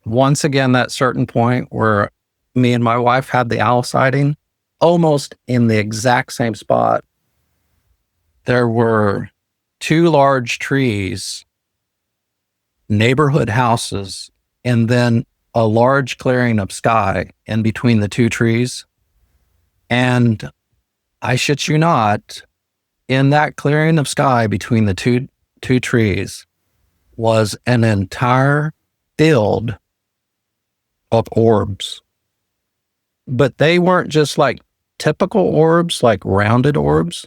once again, that certain point where me and my wife had the owl sighting, almost in the exact same spot, there were two large trees, neighborhood houses, and then a large clearing of sky in between the two trees. And I shit you not, in that clearing of sky between the two trees was an entire field of orbs. But they weren't just like typical orbs, like rounded orbs.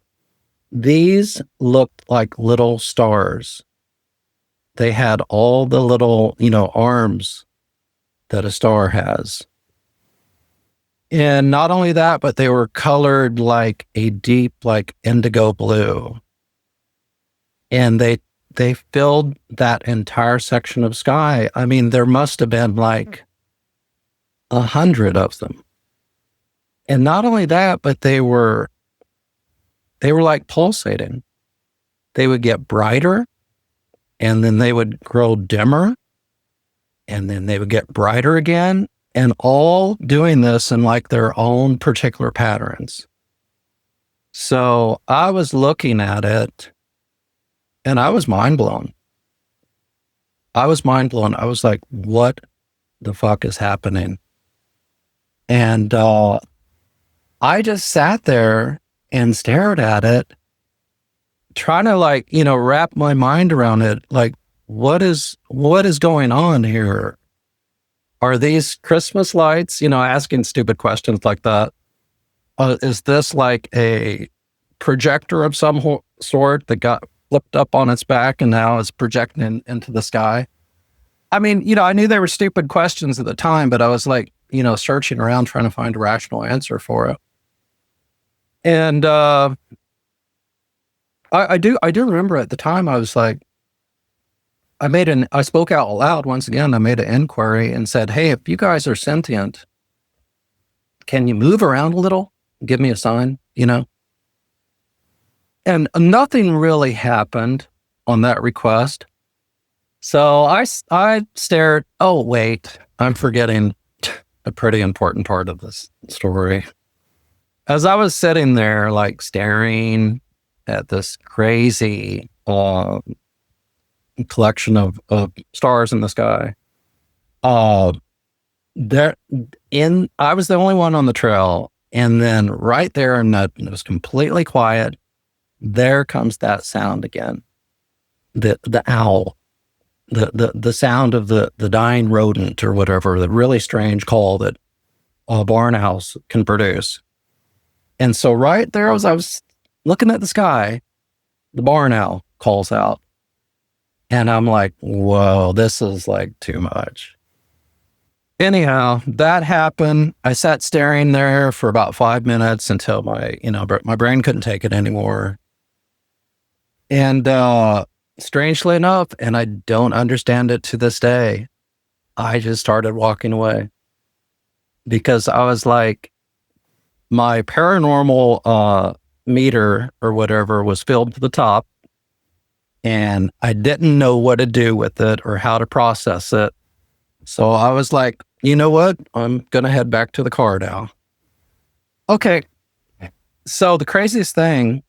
These looked like little stars. They had all the little, arms that a star has. And not only that, but they were colored like a deep, like indigo blue. And they filled that entire section of sky. I mean, there must have been like 100 of them. And not only that, but they were like pulsating. They would get brighter and then they would grow dimmer, and then they would get brighter again, and all doing this in like their own particular patterns. So I was looking at it and I was mind blown. I was like, what the fuck is happening? And I just sat there and stared at it, trying to like, wrap my mind around it. Like, what is going on here? Are these Christmas lights? Asking stupid questions like that. Is this like a projector of some sort that got flipped up on its back and now is projecting into the sky? I mean, I knew they were stupid questions at the time, but I was like, searching around trying to find a rational answer for it. And I do remember at the time I was like, I spoke out loud once again. I made an inquiry and said, hey, if you guys are sentient, can you move around a little? Give me a sign, And nothing really happened on that request. So I stared. Oh, wait, I'm forgetting a pretty important part of this story. As I was sitting there, like staring at this crazy collection of stars in the sky, I was the only one on the trail, and then right there, and it was completely quiet. There comes that sound again, the owl, the sound of the dying rodent or whatever, the really strange call that barn owls can produce. And so right there, as I was looking at the sky, the barn owl calls out. And I'm like, whoa, this is like too much. Anyhow, that happened. I sat staring there for about 5 minutes until my brain couldn't take it anymore. And strangely enough, and I don't understand it to this day, I just started walking away because I was like, my paranormal meter or whatever was filled to the top. And I didn't know what to do with it or how to process it. So I was like, you know what? I'm going to head back to the car now. Okay. So the craziest thing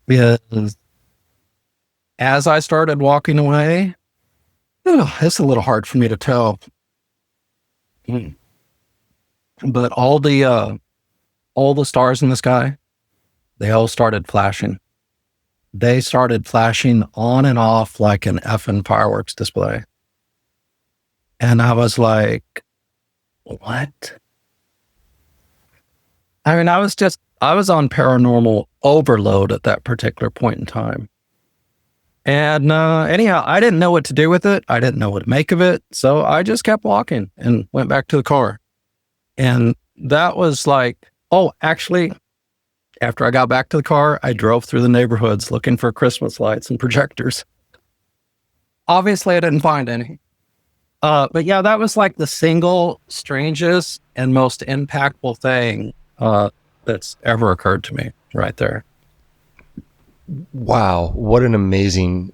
is, as I started walking away, it's a little hard for me to tell. But all the stars in the sky, they all started flashing. They started flashing on and off like an effing fireworks display. And I was like, what? I mean, I was on paranormal overload at that particular point in time. And anyhow, I didn't know what to do with it. I didn't know what to make of it. So I just kept walking and went back to the car. And that was like, actually, after I got back to the car, I drove through the neighborhoods looking for Christmas lights and projectors. Obviously, I didn't find any. But yeah, that was like the single strangest and most impactful thing that's ever occurred to me right there. Wow, what an amazing,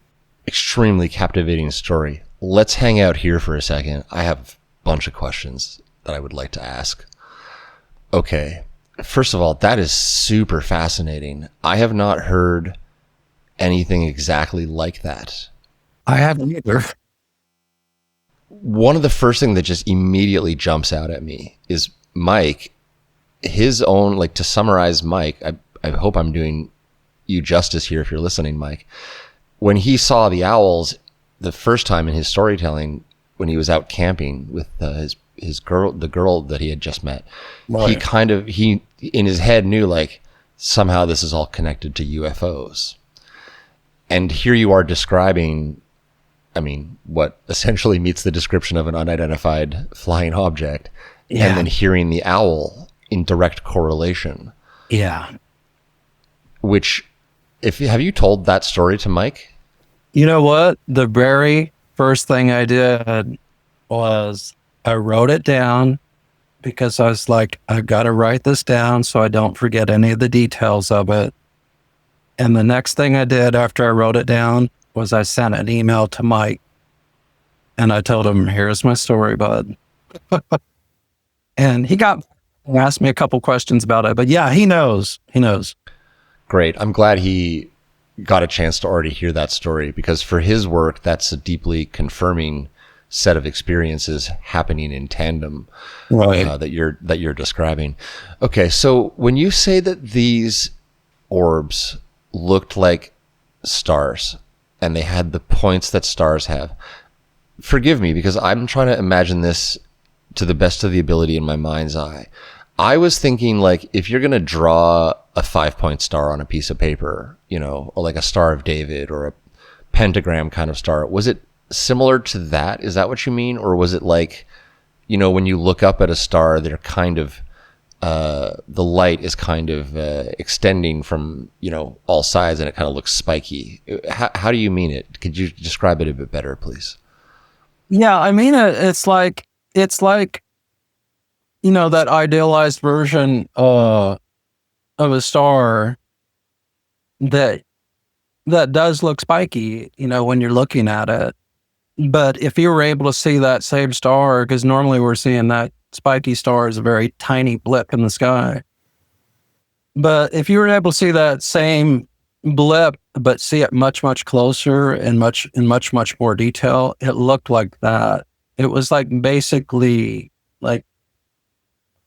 extremely captivating story. Let's hang out here for a second. I have a bunch of questions that I would like to ask. Okay. First of all, that is super fascinating. I have not heard anything exactly like that. I haven't either. One of the first things that just immediately jumps out at me is Mike, his own, like, to summarize Mike, I hope I'm doing you justice here if you're listening, Mike. When he saw the owls the first time in his storytelling, when he was out camping with his girl, the girl that he had just met, right. he in his head knew, like, somehow this is all connected to UFOs. And here you are describing, I mean, what essentially meets the description of an unidentified flying object, and then hearing the owl in direct correlation. Yeah. Which, have you told that story to Mike? You know what? The very first thing I did was I wrote it down, because I was like, I've got to write this down so I don't forget any of the details of it. And the next thing I did after I wrote it down was I sent an email to Mike and I told him, here's my story, bud. And he asked me a couple questions about it, but yeah, he knows. Great. I'm glad he got a chance to already hear that story, because for his work, that's a deeply confirming set of experiences happening in tandem, Right. that you're describing. Okay, so when you say that these orbs looked like stars and they had the points that stars have, forgive me because I'm trying to imagine this to the best of the ability in my mind's eye. I was thinking, like, if you're going to draw a 5-point star on a piece of paper, or like a Star of David or a pentagram kind of star, was it similar to that? Is that what you mean? Or was it like, when you look up at a star, they're kind of, the light is kind of extending from, all sides, and it kind of looks spiky. How do you mean it? Could you describe it a bit better, please? Yeah, I mean, it's like, that idealized version of a star that does look spiky, when you're looking at it. But if you were able to see that same star, because normally we're seeing that spiky star as a very tiny blip in the sky. But if you were able to see that same blip, but see it much, much closer and much more detail, it looked like that. It was like basically like,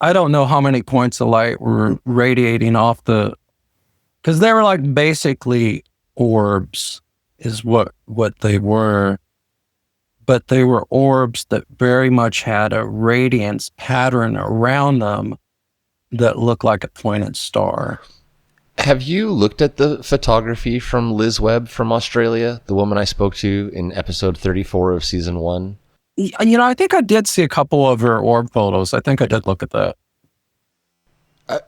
I don't know how many points of light were radiating off because they were like basically orbs is what they were. But they were orbs that very much had a radiance pattern around them that looked like a pointed star. Have you looked at the photography from Liz Webb from Australia, the woman I spoke to in episode 34 of season 1? I think I did see a couple of her orb photos. I think I did look at that.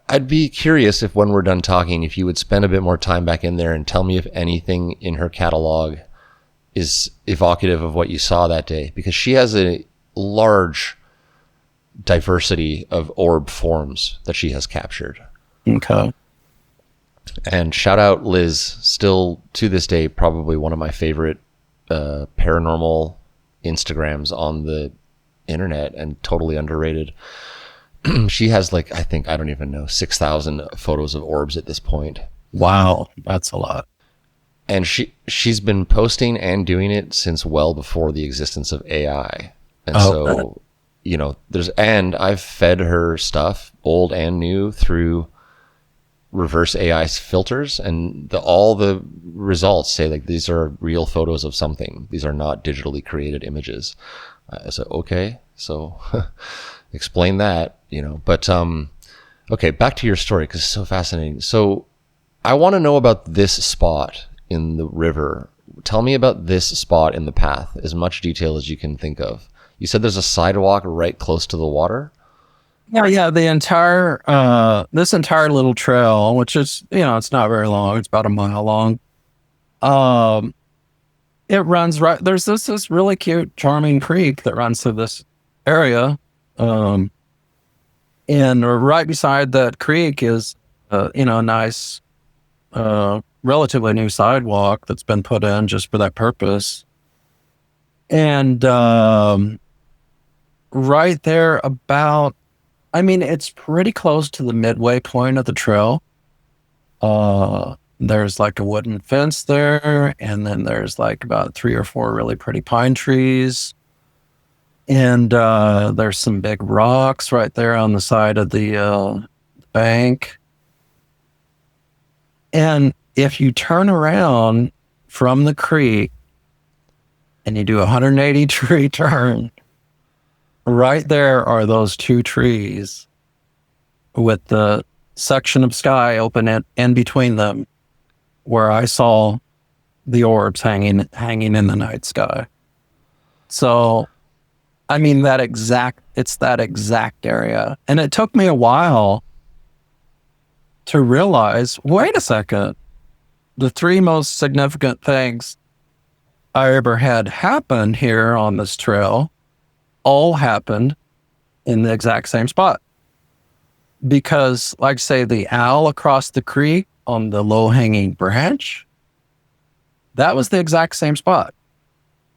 I'd be curious if, when we're done talking, if you would spend a bit more time back in there and tell me if anything in her catalog is evocative of what you saw that day, because she has a large diversity of orb forms that she has captured. Okay. And shout out Liz, still to this day, probably one of my favorite paranormal Instagrams on the internet, and totally underrated. She has I don't even know, 6,000 photos of orbs at this point. Wow, that's a lot. And she's been posting and doing it since well before the existence of AI. And and I've fed her stuff, old and new, through reverse AI filters, and all the results say these are real photos of something. These are not digitally created images. I said, okay, so explain that, but okay, back to your story, because it's so fascinating. So I want to know about this spot in the river. Tell me about this spot in the path, as much detail as you can think of. You said there's a sidewalk right close to the water? Yeah, the entire this entire little trail, which is, it's not very long, it's about a mile long. It runs right, there's this really cute, charming creek that runs through this area. And right beside that creek is a nice relatively new sidewalk that's been put in just for that purpose. And right there it's pretty close to the midway point of the trail. There's like a wooden fence there, and then there's like about 3 or 4 really pretty pine trees. And there's some big rocks right there on the side of the bank. And if you turn around from the creek and you do a 180-degree turn, right there are those 2 trees with the section of sky open in between them, where I saw the orbs hanging in the night sky. So, I mean, it's that exact area. And it took me a while to realize, wait a second, the 3 most significant things I ever had happen here on this trail all happened in the exact same spot. Because, like, say, the owl across the creek on the low-hanging branch, that was the exact same spot.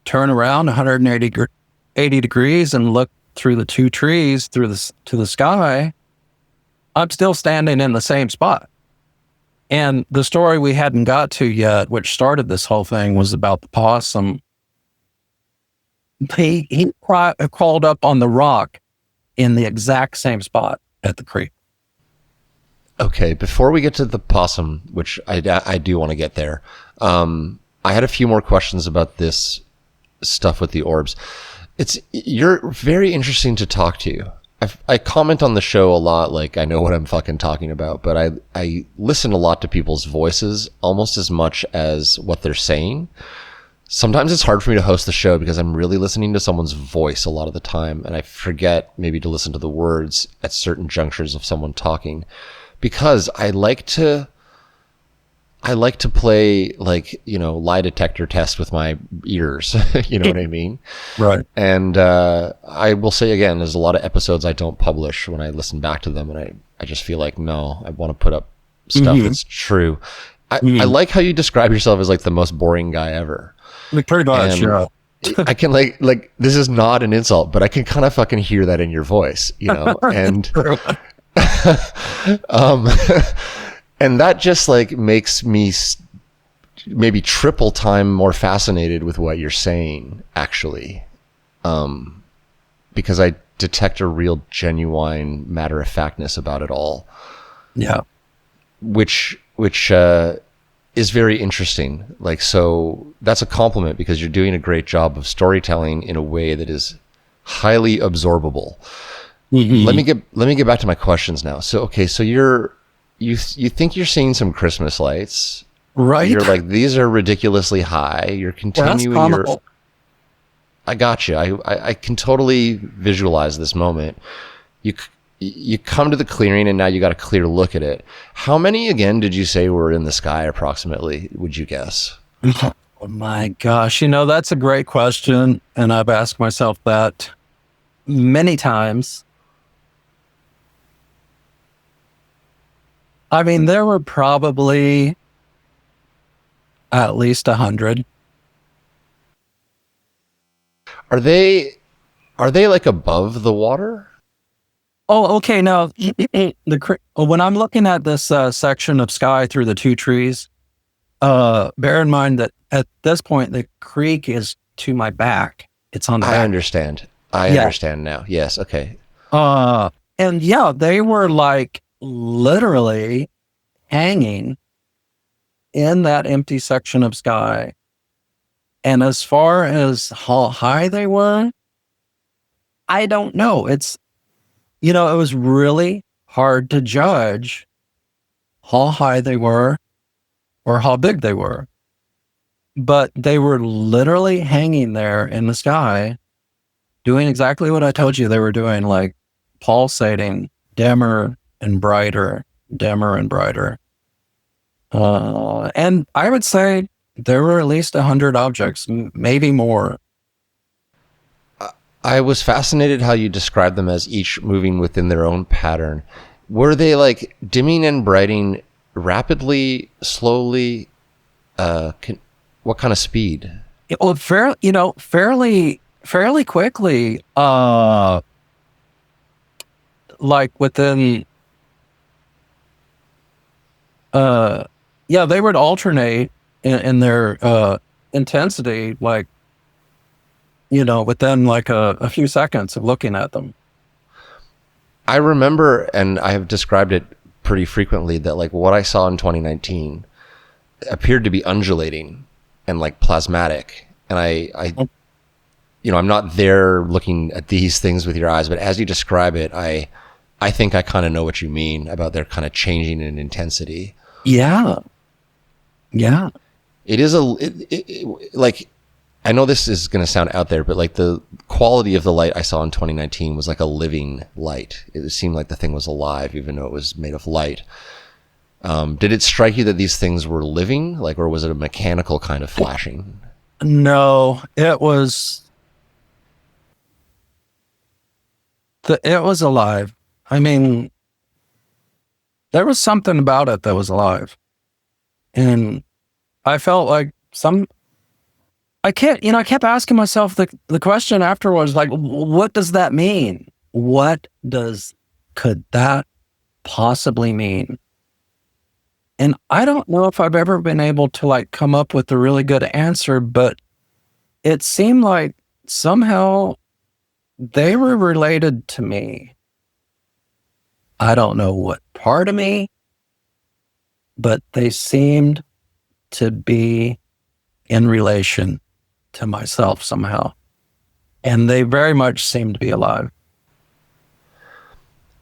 Turn around 180 degrees and look through the two trees to the sky. I'm still standing in the same spot. And the story we hadn't got to yet, which started this whole thing, was about the possum. He crawled up on the rock in the exact same spot at the creek. Okay, before we get to the possum, which I do want to get there, I had a few more questions about this stuff with the orbs. You're very interesting to talk to. I comment on the show a lot, like I know what I'm fucking talking about, but I listen a lot to people's voices almost as much as what they're saying. Sometimes it's hard for me to host the show because I'm really listening to someone's voice a lot of the time, and I forget maybe to listen to the words at certain junctures of someone talking, because I like to play, like, you know, lie detector test with my ears. You know what I mean? Right. And I will say again, there's a lot of episodes I don't publish when I listen back to them, and I just feel like, no, I want to put up stuff that's true. I like how you describe yourself as like the most boring guy ever. Like, pretty much, yeah. I can like this is not an insult, but I can kind of fucking hear that in your voice, you know, and and that just like makes me maybe triple time more fascinated with what you're saying, actually, because I detect a real genuine matter of factness about it all. Yeah, which is very interesting. Like, so that's a compliment, because you're doing a great job of storytelling in a way that is highly absorbable. Let me get back to my questions now. So, okay, so you think you're seeing some Christmas lights, right? You're like, these are ridiculously high. You're continuing your... I got you. I can totally visualize this moment. You come to the clearing, and now you got a clear look at it. How many, again, did you say were in the sky approximately, would you guess? Oh my gosh. You know, that's a great question. And I've asked myself that many times. I mean, there were probably at least 100. Are they like above the water? Oh, okay. Now, when I'm looking at this section of sky through the two trees, bear in mind that at this point, the creek is to my back. It's on the back. I understand. I understand now. Yes. Okay. And yeah, they were like literally hanging in that empty section of sky. And as far as how high they were, I don't know. You know, it was really hard to judge how high they were or how big they were. But they were literally hanging there in the sky, doing exactly what I told you they were doing, like pulsating, dimmer and brighter, dimmer and brighter. And I would say there were at least 100 objects, maybe more. I was fascinated how you described them as each moving within their own pattern. Were they like dimming and brightening rapidly, slowly? What kind of speed? Well, fairly quickly. Like within, they would alternate in their intensity, like, you know, within like a few seconds of looking at them. I remember, and I have described it pretty frequently, that like what I saw in 2019 appeared to be undulating and like plasmatic. And I you know, I'm not there looking at these things with your eyes, but as you describe it, I think I kind of know what you mean about their kind of changing in intensity. Yeah. Yeah. It is like, I know this is going to sound out there, but like the quality of the light I saw in 2019 was like a living light. It seemed like the thing was alive, even though it was made of light. Did it strike you that these things were living, like, or was it a mechanical kind of flashing? No, it was alive. I mean, there was something about it that was alive. And I felt like I kept asking myself the question afterwards, like, what does that mean? Could that possibly mean? And I don't know if I've ever been able to like come up with a really good answer, but it seemed like somehow they were related to me. I don't know what part of me, but they seemed to be in relation to myself somehow. And they very much seemed to be alive.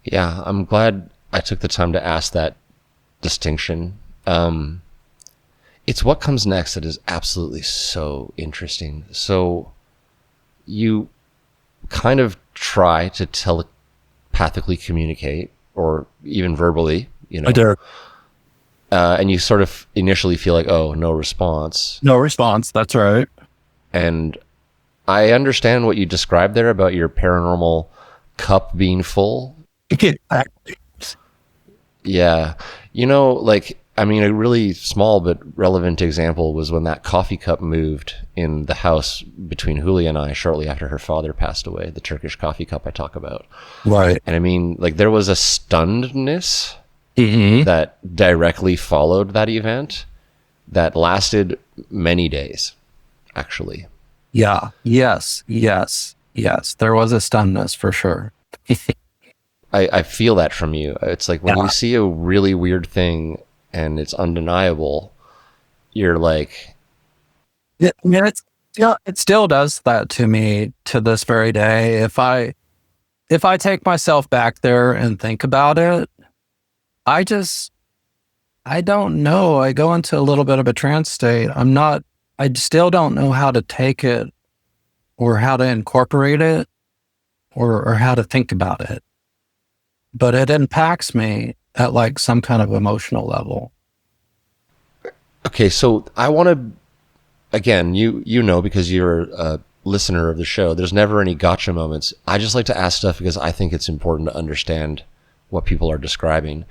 Yeah, I'm glad I took the time to ask that distinction. It's what comes next that is absolutely so interesting. So you kind of try to telepathically communicate, or even verbally, I do. And you sort of initially feel like, oh, no response. No response. That's right. And I understand what you described there about your paranormal cup being full. Yeah. Like, I mean, a really small but relevant example was when that coffee cup moved in the house between Julia and I shortly after her father passed away, the Turkish coffee cup I talk about. Right. And I mean, like, there was a stunnedness Mm-hmm. that directly followed that event that lasted many days, actually. Yeah. Yes. There was a stunnedness for sure. I feel that from you. It's like when you see a really weird thing and it's undeniable, you're like... Yeah, I mean, it still does that to me to this very day. If I take myself back there and think about it, I don't know. I go into a little bit of a trance state. I still don't know how to take it or how to incorporate it or how to think about it. But it impacts me at like some kind of emotional level. Okay, so I want to, again, you know, because you're a listener of the show, there's never any gotcha moments. I just like to ask stuff because I think it's important to understand what people are describing.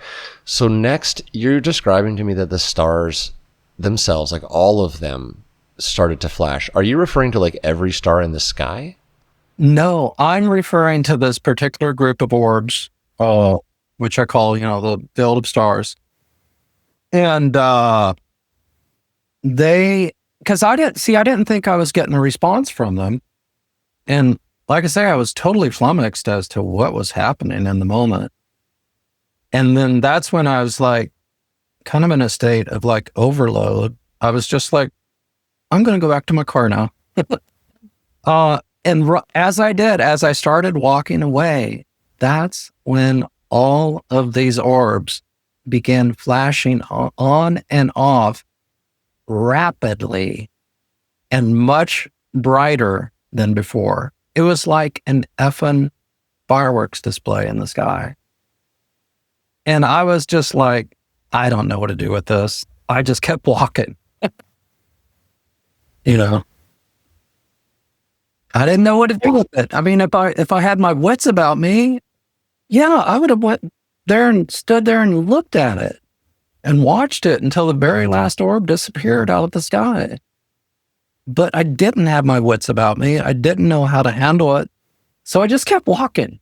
So next, you're describing to me that the stars themselves, like all of them, started to flash. Are you referring to like every star in the sky? No, I'm referring to this particular group of orbs, which I call, the field of stars. And because I didn't think I was getting a response from them. And like I say, I was totally flummoxed as to what was happening in the moment. And then that's when I was like, kind of in a state of like overload. I was just like, I'm going to go back to my car now. As I started walking away, that's when all of these orbs began flashing on and off rapidly and much brighter than before. It was like an effing fireworks display in the sky. And I was just like, I don't know what to do with this. I just kept walking. I didn't know what to do with it. I mean, if I had my wits about me, I would have went there and stood there and looked at it and watched it until the very last orb disappeared out of the sky. But I didn't have my wits about me. I didn't know how to handle it. So I just kept walking.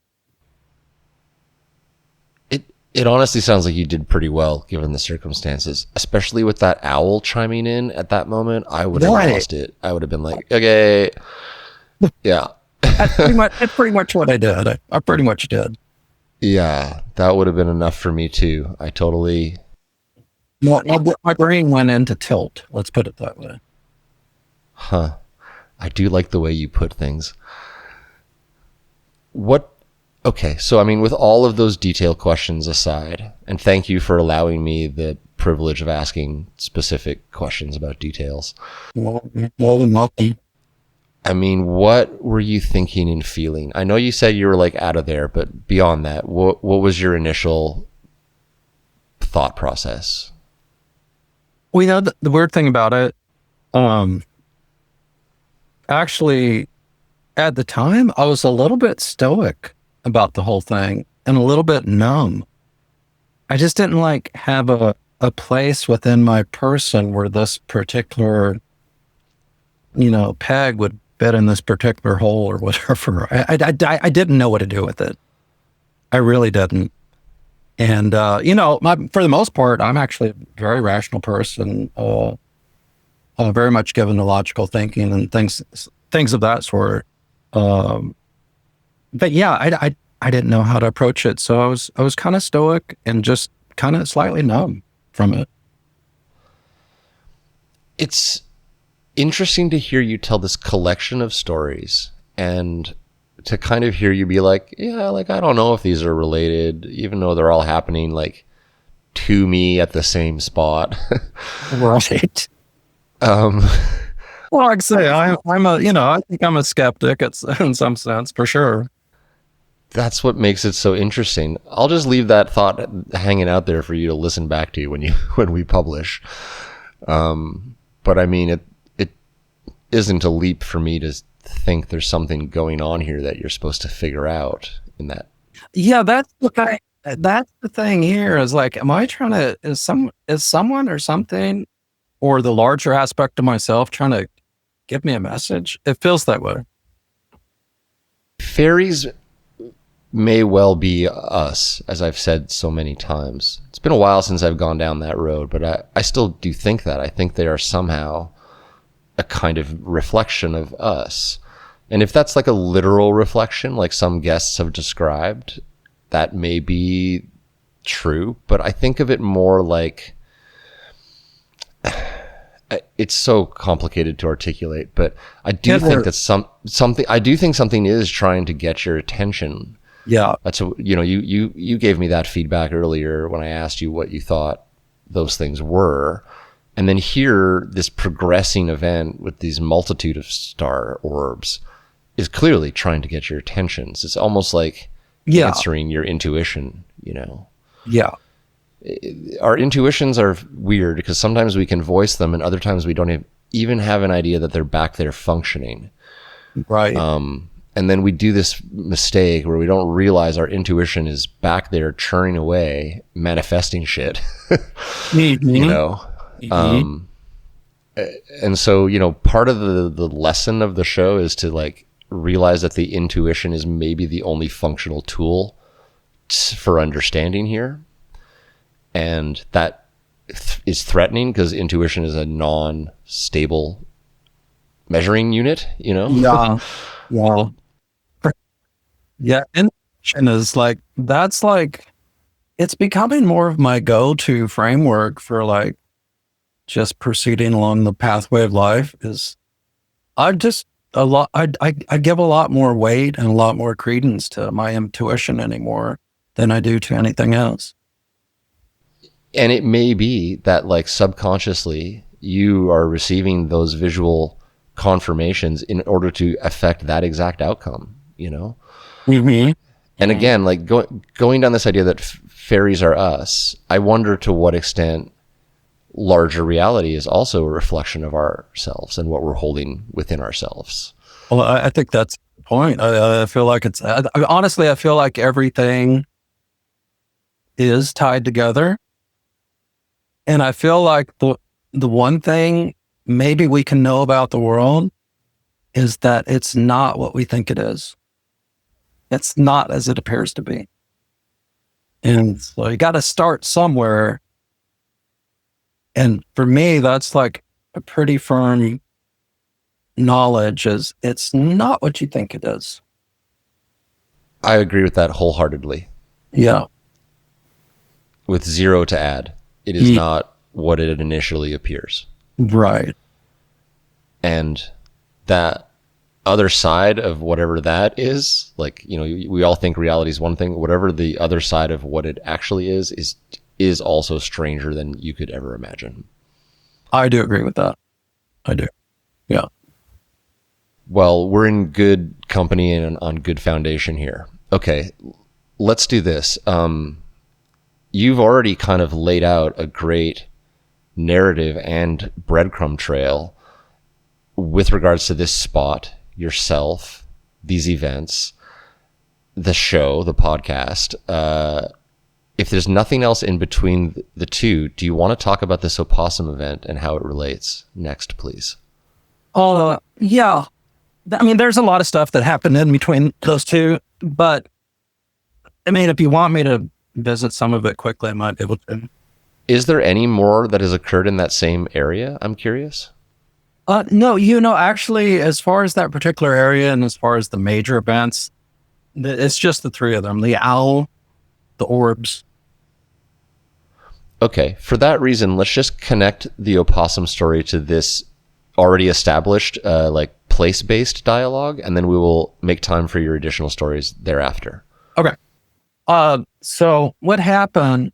It honestly sounds like you did pretty well given the circumstances, especially with that owl chiming in at that moment. I would have lost it. I would have been like, okay, yeah. That's pretty much what I did. I pretty much did. Yeah, that would have been enough for me too. I totally... My brain went into tilt. Let's put it that way. Huh. I do like the way you put things. Okay, so I mean, with all of those detailed questions aside, and thank you for allowing me the privilege of asking specific questions about details. More than welcome. I mean, what were you thinking and feeling? I know you said you were like out of there, but beyond that, what was your initial thought process? Well, the weird thing about it, actually, at the time, I was a little bit stoic about the whole thing and a little bit numb. I just didn't have a place within my person where this particular peg would fit in this particular hole or whatever. I didn't know what to do with it. I really didn't. And, for the most part, I'm actually a very rational person, very much given to logical thinking and things of that sort. But yeah, I didn't know how to approach it. So I was kind of stoic and just kind of slightly numb from it. It's interesting to hear you tell this collection of stories and to kind of hear you be like, yeah, like, I don't know if these are related, even though they're all happening like to me at the same spot. Right. Well, like I say, I think I'm a skeptic in some sense, for sure. That's what makes it so interesting. I'll just leave that thought hanging out there for you to listen back to when we publish. But I mean, it isn't a leap for me to think there's something going on here that you're supposed to figure out in that. Yeah, that's the thing here is like, am I trying to, is someone or something or the larger aspect of myself trying to give me a message? It feels that way. Fairies may well be us, as I've said so many times. It's been a while since I've gone down that road, but I still do think that. I think they are somehow a kind of reflection of us. And if that's like a literal reflection, like some guests have described, that may be true. But I think of it more like, it's so complicated to articulate, but I do think that something is trying to get your attention. Yeah. That's you gave me that feedback earlier when I asked you what you thought those things were. And then here, this progressing event with these multitude of star orbs is clearly trying to get your attention. So it's almost like answering your intuition, Yeah. Our intuitions are weird because sometimes we can voice them and other times we don't even have an idea that they're back there functioning. Right. And then we do this mistake where we don't realize our intuition is back there churning away, manifesting shit, Mm-hmm. And so, part of the lesson of the show is to like realize that the intuition is maybe the only functional tool for understanding here. And that is threatening because intuition is a non-stable measuring unit, Yeah. Well, yeah. Intuition is like, that's like, it's becoming more of my go-to framework for like just proceeding along the pathway of life. Is I give a lot more weight and a lot more credence to my intuition anymore than I do to anything else. And it may be that like subconsciously you are receiving those visual confirmations in order to affect that exact outcome, Mm-hmm. And again, like going down this idea that fairies are us, I wonder to what extent larger reality is also a reflection of ourselves and what we're holding within ourselves. Well, I think that's the point. I feel like honestly, I feel like everything is tied together. And I feel like the one thing maybe we can know about the world is that it's not what we think it is. It's not as it appears to be. And so you got to start somewhere. And for me, that's like a pretty firm knowledge is it's not what you think it is. I agree with that wholeheartedly. Yeah. With zero to add. It is not what it initially appears. Right. And that other side of whatever that is, like, we all think reality is one thing. Whatever the other side of what it actually is also stranger than you could ever imagine. I do agree with that. I do. Yeah. Well, we're in good company and on good foundation here. Okay, let's do this. You've already kind of laid out a great narrative and breadcrumb trail with regards to this spot, yourself, these events, the show, the podcast. If there's nothing else in between the two, do you want to talk about this opossum event and how it relates next, please? Yeah. I mean, there's a lot of stuff that happened in between those two, but I mean, if you want me to visit some of it quickly, I might be able to. Is there any more that has occurred in that same area? I'm curious. No, actually, as far as that particular area and as far as the major events, it's just the three of them, the owl, the orbs. Okay, for that reason, let's just connect the opossum story to this already established, like place-based dialogue, and then we will make time for your additional stories thereafter. Okay. So what happened?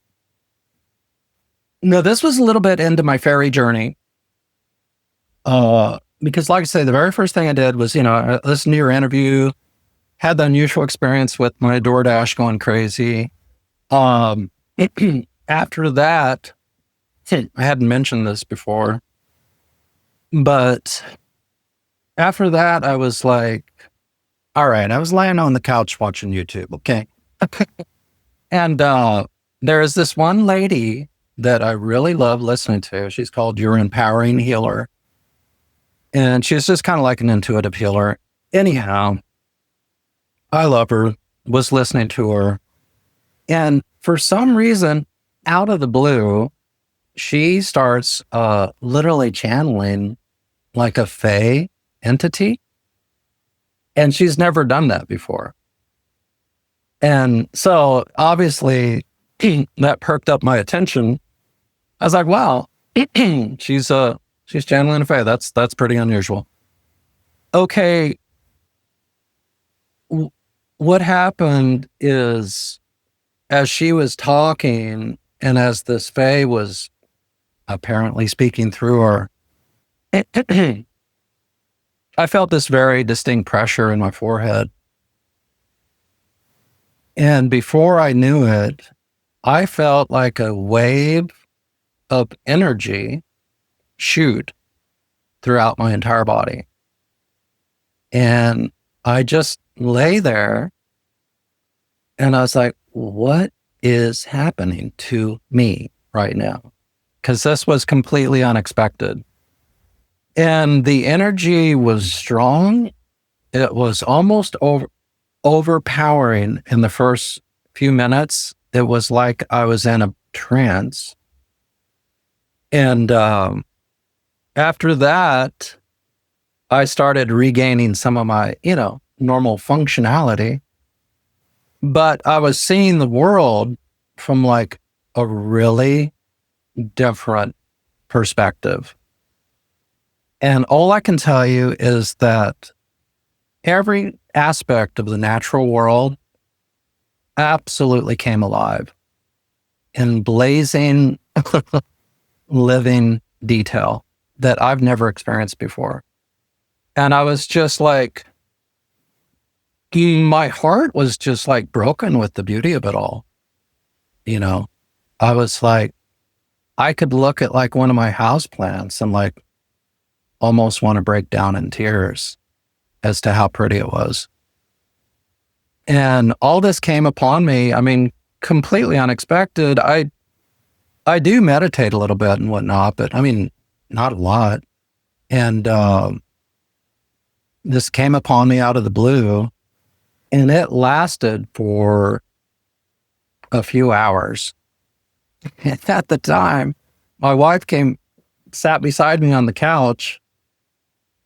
No, this was a little bit into my fairy journey. Because like I say, the very first thing I did was, I listened to your interview, had the unusual experience with my DoorDash going crazy. After that, I hadn't mentioned this before, but after that, I was like, all right, I was laying on the couch watching YouTube. Okay. And, there is this one lady that I really love listening to. She's called Your Empowering Healer. And she's just kind of like an intuitive healer. Anyhow, I love her, was listening to her. And for some reason, out of the blue, she starts literally channeling like a Fae entity. And she's never done that before. And so obviously that perked up my attention. I was like, wow, she's channeling a Fae. That's pretty unusual. Okay. What happened is, as she was talking and as this Fae was apparently speaking through her, I felt this very distinct pressure in my forehead. And before I knew it, I felt like a wave of energy shoot throughout my entire body. And I just lay there and I was like, what is happening to me right now? Because this was completely unexpected. And the energy was strong. It was almost overpowering in the first few minutes. It was like I was in a trance. And after that, I started regaining some of my, normal functionality. But I was seeing the world from like a really different perspective. And all I can tell you is that every aspect of the natural world absolutely came alive in blazing, living detail that I've never experienced before. And I was just like, my heart was just like broken with the beauty of it all. I was like, I could look at like one of my house plants and like almost want to break down in tears as to how pretty it was. And all this came upon me. I mean, completely unexpected. I do meditate a little bit and whatnot, but I mean, not a lot. And this came upon me out of the blue, and it lasted for a few hours. And at the time, my wife sat beside me on the couch,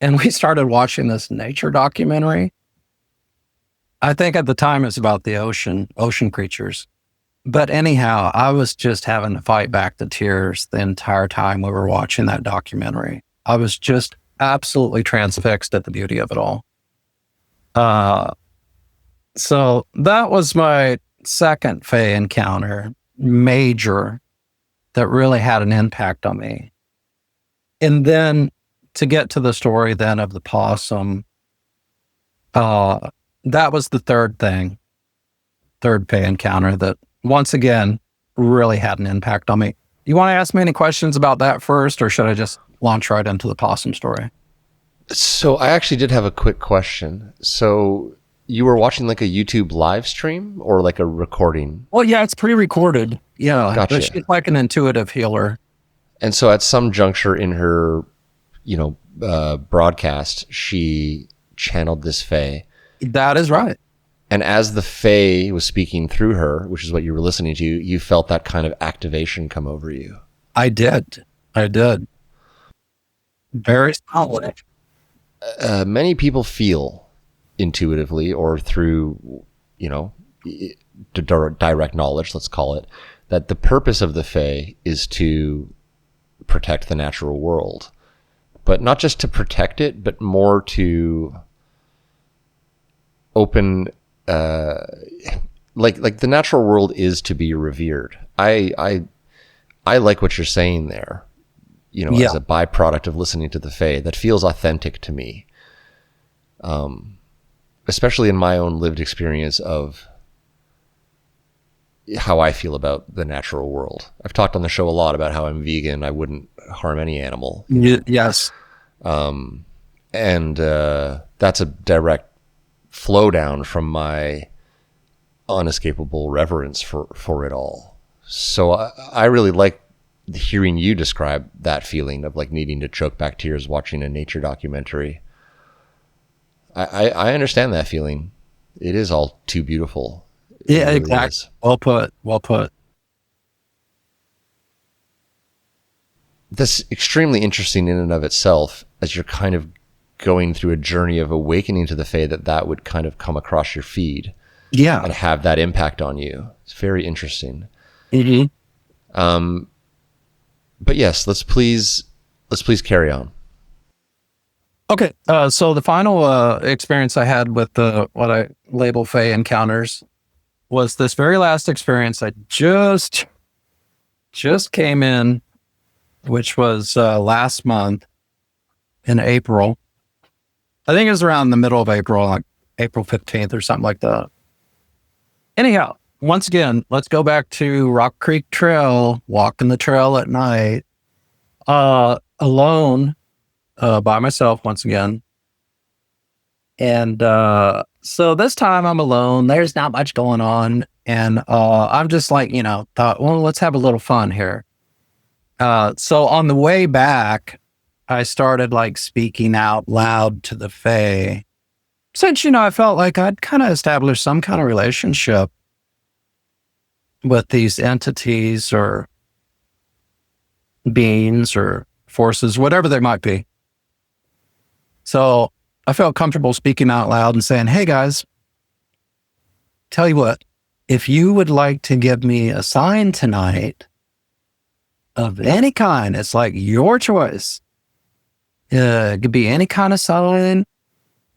and we started watching this nature documentary. I think at the time it was about the ocean creatures. But anyhow, I was just having to fight back the tears the entire time we were watching that documentary. I was just absolutely transfixed at the beauty of it all. So that was my second Fae encounter, major, that really had an impact on me. And then to get to the story then of the possum, that was the third Fae encounter that once again really had an impact on me. You want to ask me any questions about that first, or should I just launch right into the possum story? So I actually did have a quick question. So you were watching like a YouTube live stream or like a recording? Well, yeah, it's pre-recorded. Yeah, Gotcha. But she's like an intuitive healer. And so at some juncture in her broadcast, she channeled this Fae. That is right. And as the Fae was speaking through her, which is what you were listening to, you felt that kind of activation come over you. I did. Very solid. Many people feel intuitively or through, direct knowledge, let's call it, that the purpose of the Fae is to protect the natural world. But not just to protect it, but more to open, like the natural world is to be revered. I like what you're saying there, as a byproduct of listening to the Fae. That feels authentic to me. Especially in my own lived experience of how I feel about the natural world. I've talked on the show a lot about how I'm vegan. I wouldn't harm any animal. Yes. And that's a direct flow down from my unescapable reverence for it all. So I really like hearing you describe that feeling of like needing to choke back tears watching a nature documentary. I understand that feeling. It is all too beautiful. Yeah, really exactly. Is. Well put. That's extremely interesting in and of itself, as you're kind of going through a journey of awakening to the Fae, that would kind of come across your feed. Yeah. And have that impact on you. It's very interesting. Mm-hmm. But yes, let's please carry on. Okay, so the final experience I had with what I label Fae encounters was this very last experience. I just came in, which was last month in April. I think it was around the middle of April, like April 15th or something like that. Anyhow, once again, let's go back to Rock Creek Trail, walking the trail at night, alone. By myself once again. And so this time I'm alone. There's not much going on. And I'm just like, thought, well, let's have a little fun here. So on the way back, I started like speaking out loud to the Fae. Since, I felt like I'd kind of established some kind of relationship with these entities or beings or forces, whatever they might be. So I felt comfortable speaking out loud and saying, hey guys, tell you what, if you would like to give me a sign tonight of any kind, it's like your choice. It could be any kind of sign,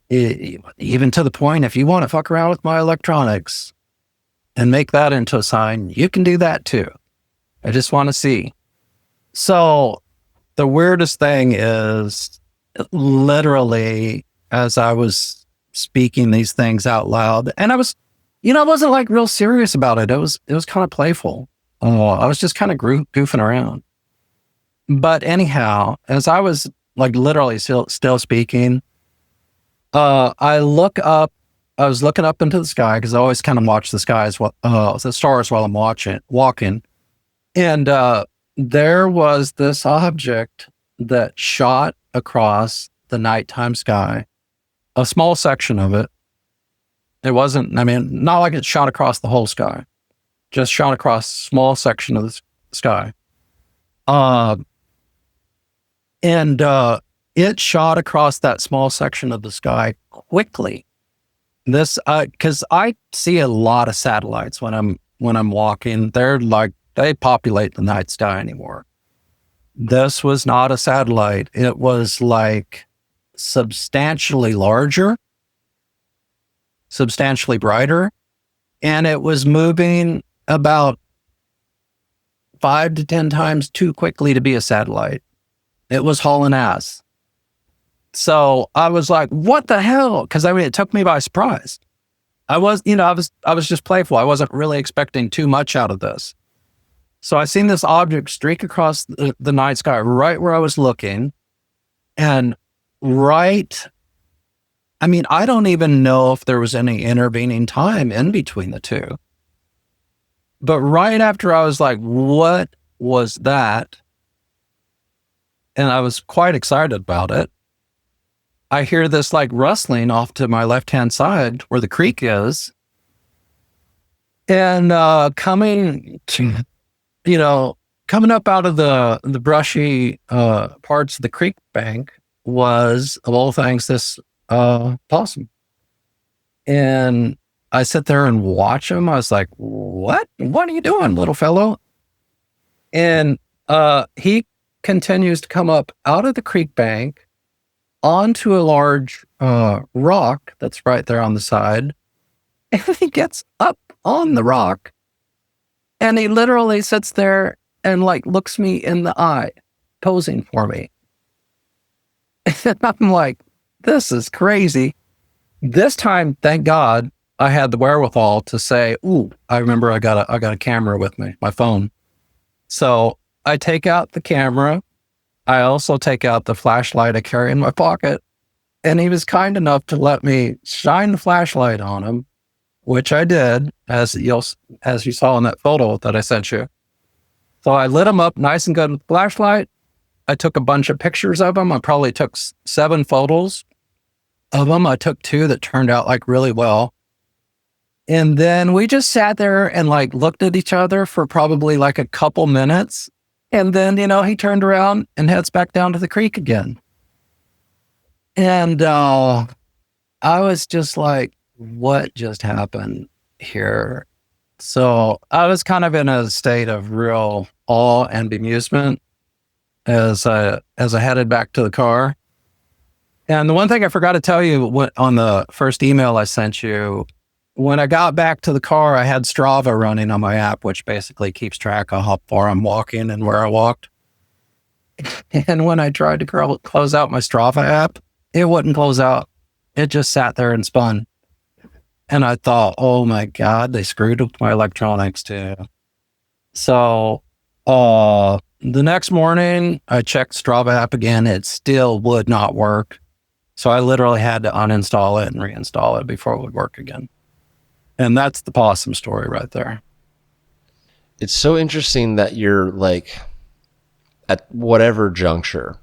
even to the point, if you want to fuck around with my electronics and make that into a sign, you can do that too. I just want to see. So the weirdest thing is, literally, as I was speaking these things out loud, and I was, I wasn't like real serious about it. It was kind of playful. I was just kind of goofing around. But anyhow, as I was like literally still speaking, I was looking up into the sky because I always kind of watch the skies, the stars while I'm walking. And there was this object that shot across the nighttime sky, a small section of it. It wasn't, not like it shot across the whole sky, just shot across a small section of the sky. And it shot across that small section of the sky quickly. This, cause I see a lot of satellites when I'm walking. They populate the night sky anymore. This was not a satellite. It was like substantially larger, substantially brighter, and it was moving about 5 to 10 times too quickly to be a satellite. It was hauling ass. So I was like, what the hell? Because it took me by surprise. I was just playful. I wasn't really expecting too much out of this. So I seen this object streak across the night sky right where I was looking. And I don't even know if there was any intervening time in between the two. But right after I was like, what was that? and I was quite excited about it. I hear this like rustling off to my left-hand side where the creek is. And coming up out of the brushy parts of the creek bank was, of all things, this possum. And I sit there and watch him. I was like, what are you doing, little fellow? And he continues to come up out of the creek bank onto a large rock that's right there on the side. And he gets up on the rock and he literally sits there and like looks me in the eye, posing for me. And I'm like, this is crazy. This time, thank God, I had the wherewithal to say, ooh, I remember I got a camera with me, my phone. So I take out the camera. I also take out the flashlight I carry in my pocket. And he was kind enough to let me shine the flashlight on him, which I did, as you saw in that photo that I sent you. So I lit him up nice and good with the flashlight. I took a bunch of pictures of him. I probably took 7 photos of him. I took 2 that turned out like really well. And then we just sat there and like looked at each other for probably like a couple minutes. And then, he turned around and heads back down to the creek again. And I was just like, what just happened here? So I was kind of in a state of real awe and bemusement as I headed back to the car. And the one thing I forgot to tell you on the first email I sent you, when I got back to the car, I had Strava running on my app, which basically keeps track of how far I'm walking and where I walked. And when I tried to close out my Strava app, it wouldn't close out. It just sat there and spun. And I thought, oh my God, they screwed with my electronics too. So the next morning, I checked Strava app again. It still would not work. So I literally had to uninstall it and reinstall it before it would work again. And that's the possum story right there. It's so interesting that you're like, at whatever juncture,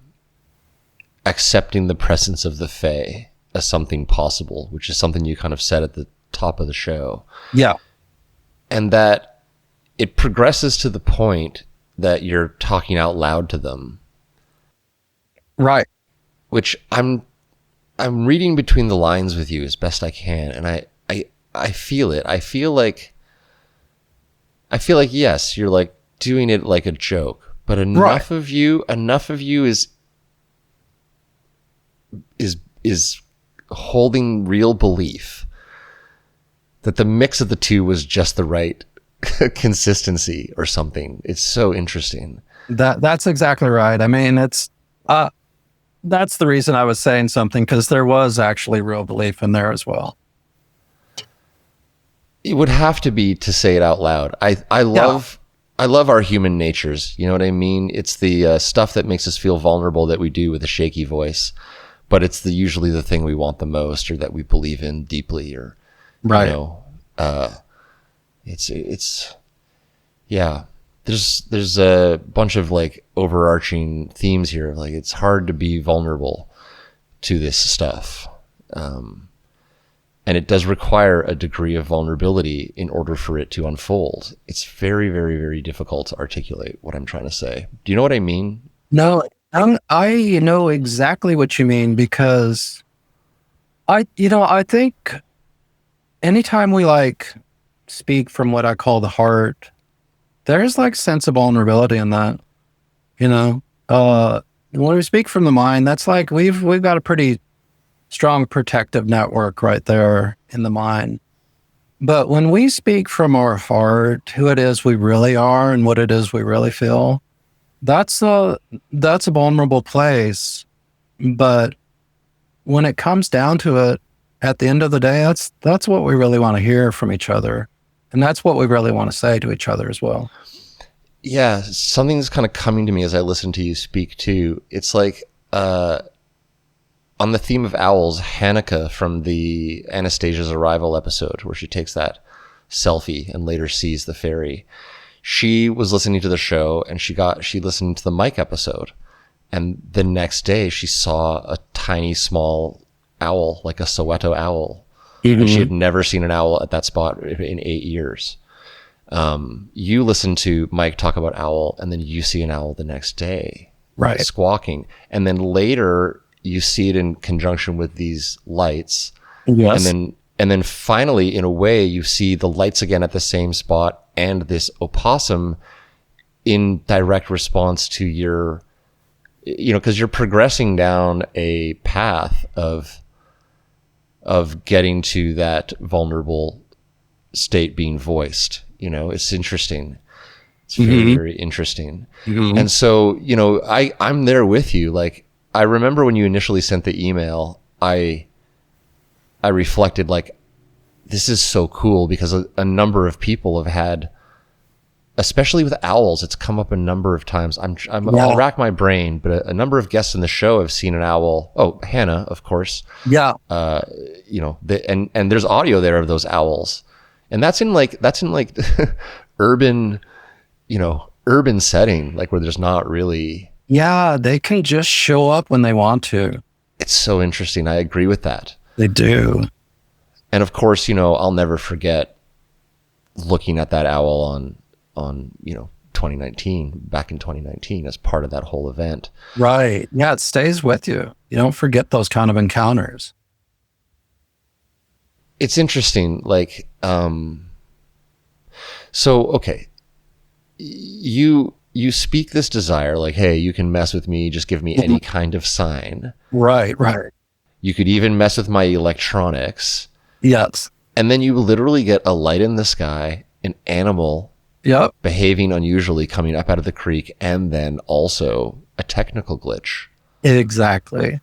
accepting the presence of the Fae as something possible, which is something you kind of said at the top of the show. Yeah. And that it progresses to the point that you're talking out loud to them. Right. Which I'm reading between the lines with you as best I can, and I feel it. I feel like yes, you're like doing it like a joke, but enough of you is holding real belief that the mix of the two was just the right consistency or something. It's so interesting. That's exactly right. I mean, it's that's the reason I was saying something, because there was actually real belief in there as well. It would have to be to say it out loud. I love our human natures. You know what I mean? It's the stuff that makes us feel vulnerable that we do with a shaky voice, but it's usually the thing we want the most, or that we believe in deeply, or right. It's yeah. There's a bunch of like overarching themes here. Like, it's hard to be vulnerable to this stuff. And it does require a degree of vulnerability in order for it to unfold. It's very, very, very difficult to articulate what I'm trying to say. Do you know what I mean? No, I know exactly what you mean, because I think anytime we like speak from what I call the heart, there's like sense of vulnerability in that. When we speak from the mind, that's like we've got a pretty strong protective network right there in the mind. But when we speak from our heart, who it is we really are and what it is we really feel, that's a vulnerable place. But when it comes down to it, at the end of the day, that's what we really want to hear from each other. And that's what we really want to say to each other as well. Yeah, something's kind of coming to me as I listen to you speak too. It's like, on the theme of owls, Hanukkah from the Anastasia's Arrival episode, where she takes that selfie and later sees the fairy. She was listening to the show, and she listened to the Mike episode, And the next day she saw a tiny, small owl, like a Soweto owl. And she had never seen an owl at that spot in 8 years. You listen to Mike talk about owl, and then you see an owl the next day, Right. squawking. And then later you see it in conjunction with these lights. Yes. And then finally, in a way, you see the lights again at the same spot and this opossum in direct response to your, because you're progressing down a path of getting to that vulnerable state being voiced. It's interesting. It's very, very interesting. And so, I'm there with you. Like, I remember when you initially sent the email, I reflected, like, this is so cool, because a number of people have had, especially with owls, it's come up a number of times. I'll rack my brain, but a number of guests in the show have seen an owl. Oh, Hannah, of course. Yeah. And there's audio there of those owls, and that's in like urban, urban setting, like where there's not really. Yeah, they can just show up when they want to. It's so interesting. I agree with that. They do. And of course, I'll never forget looking at that owl on 2019, back in 2019, as part of that whole event. Right. Yeah, it stays with you. You don't forget those kind of encounters. It's interesting. Like, so, okay. You speak this desire, like, hey, you can mess with me, just give me any kind of sign. Right. You could even mess with my electronics. Yes. And then you literally get a light in the sky, an animal behaving unusually coming up out of the creek, and then also a technical glitch. Exactly.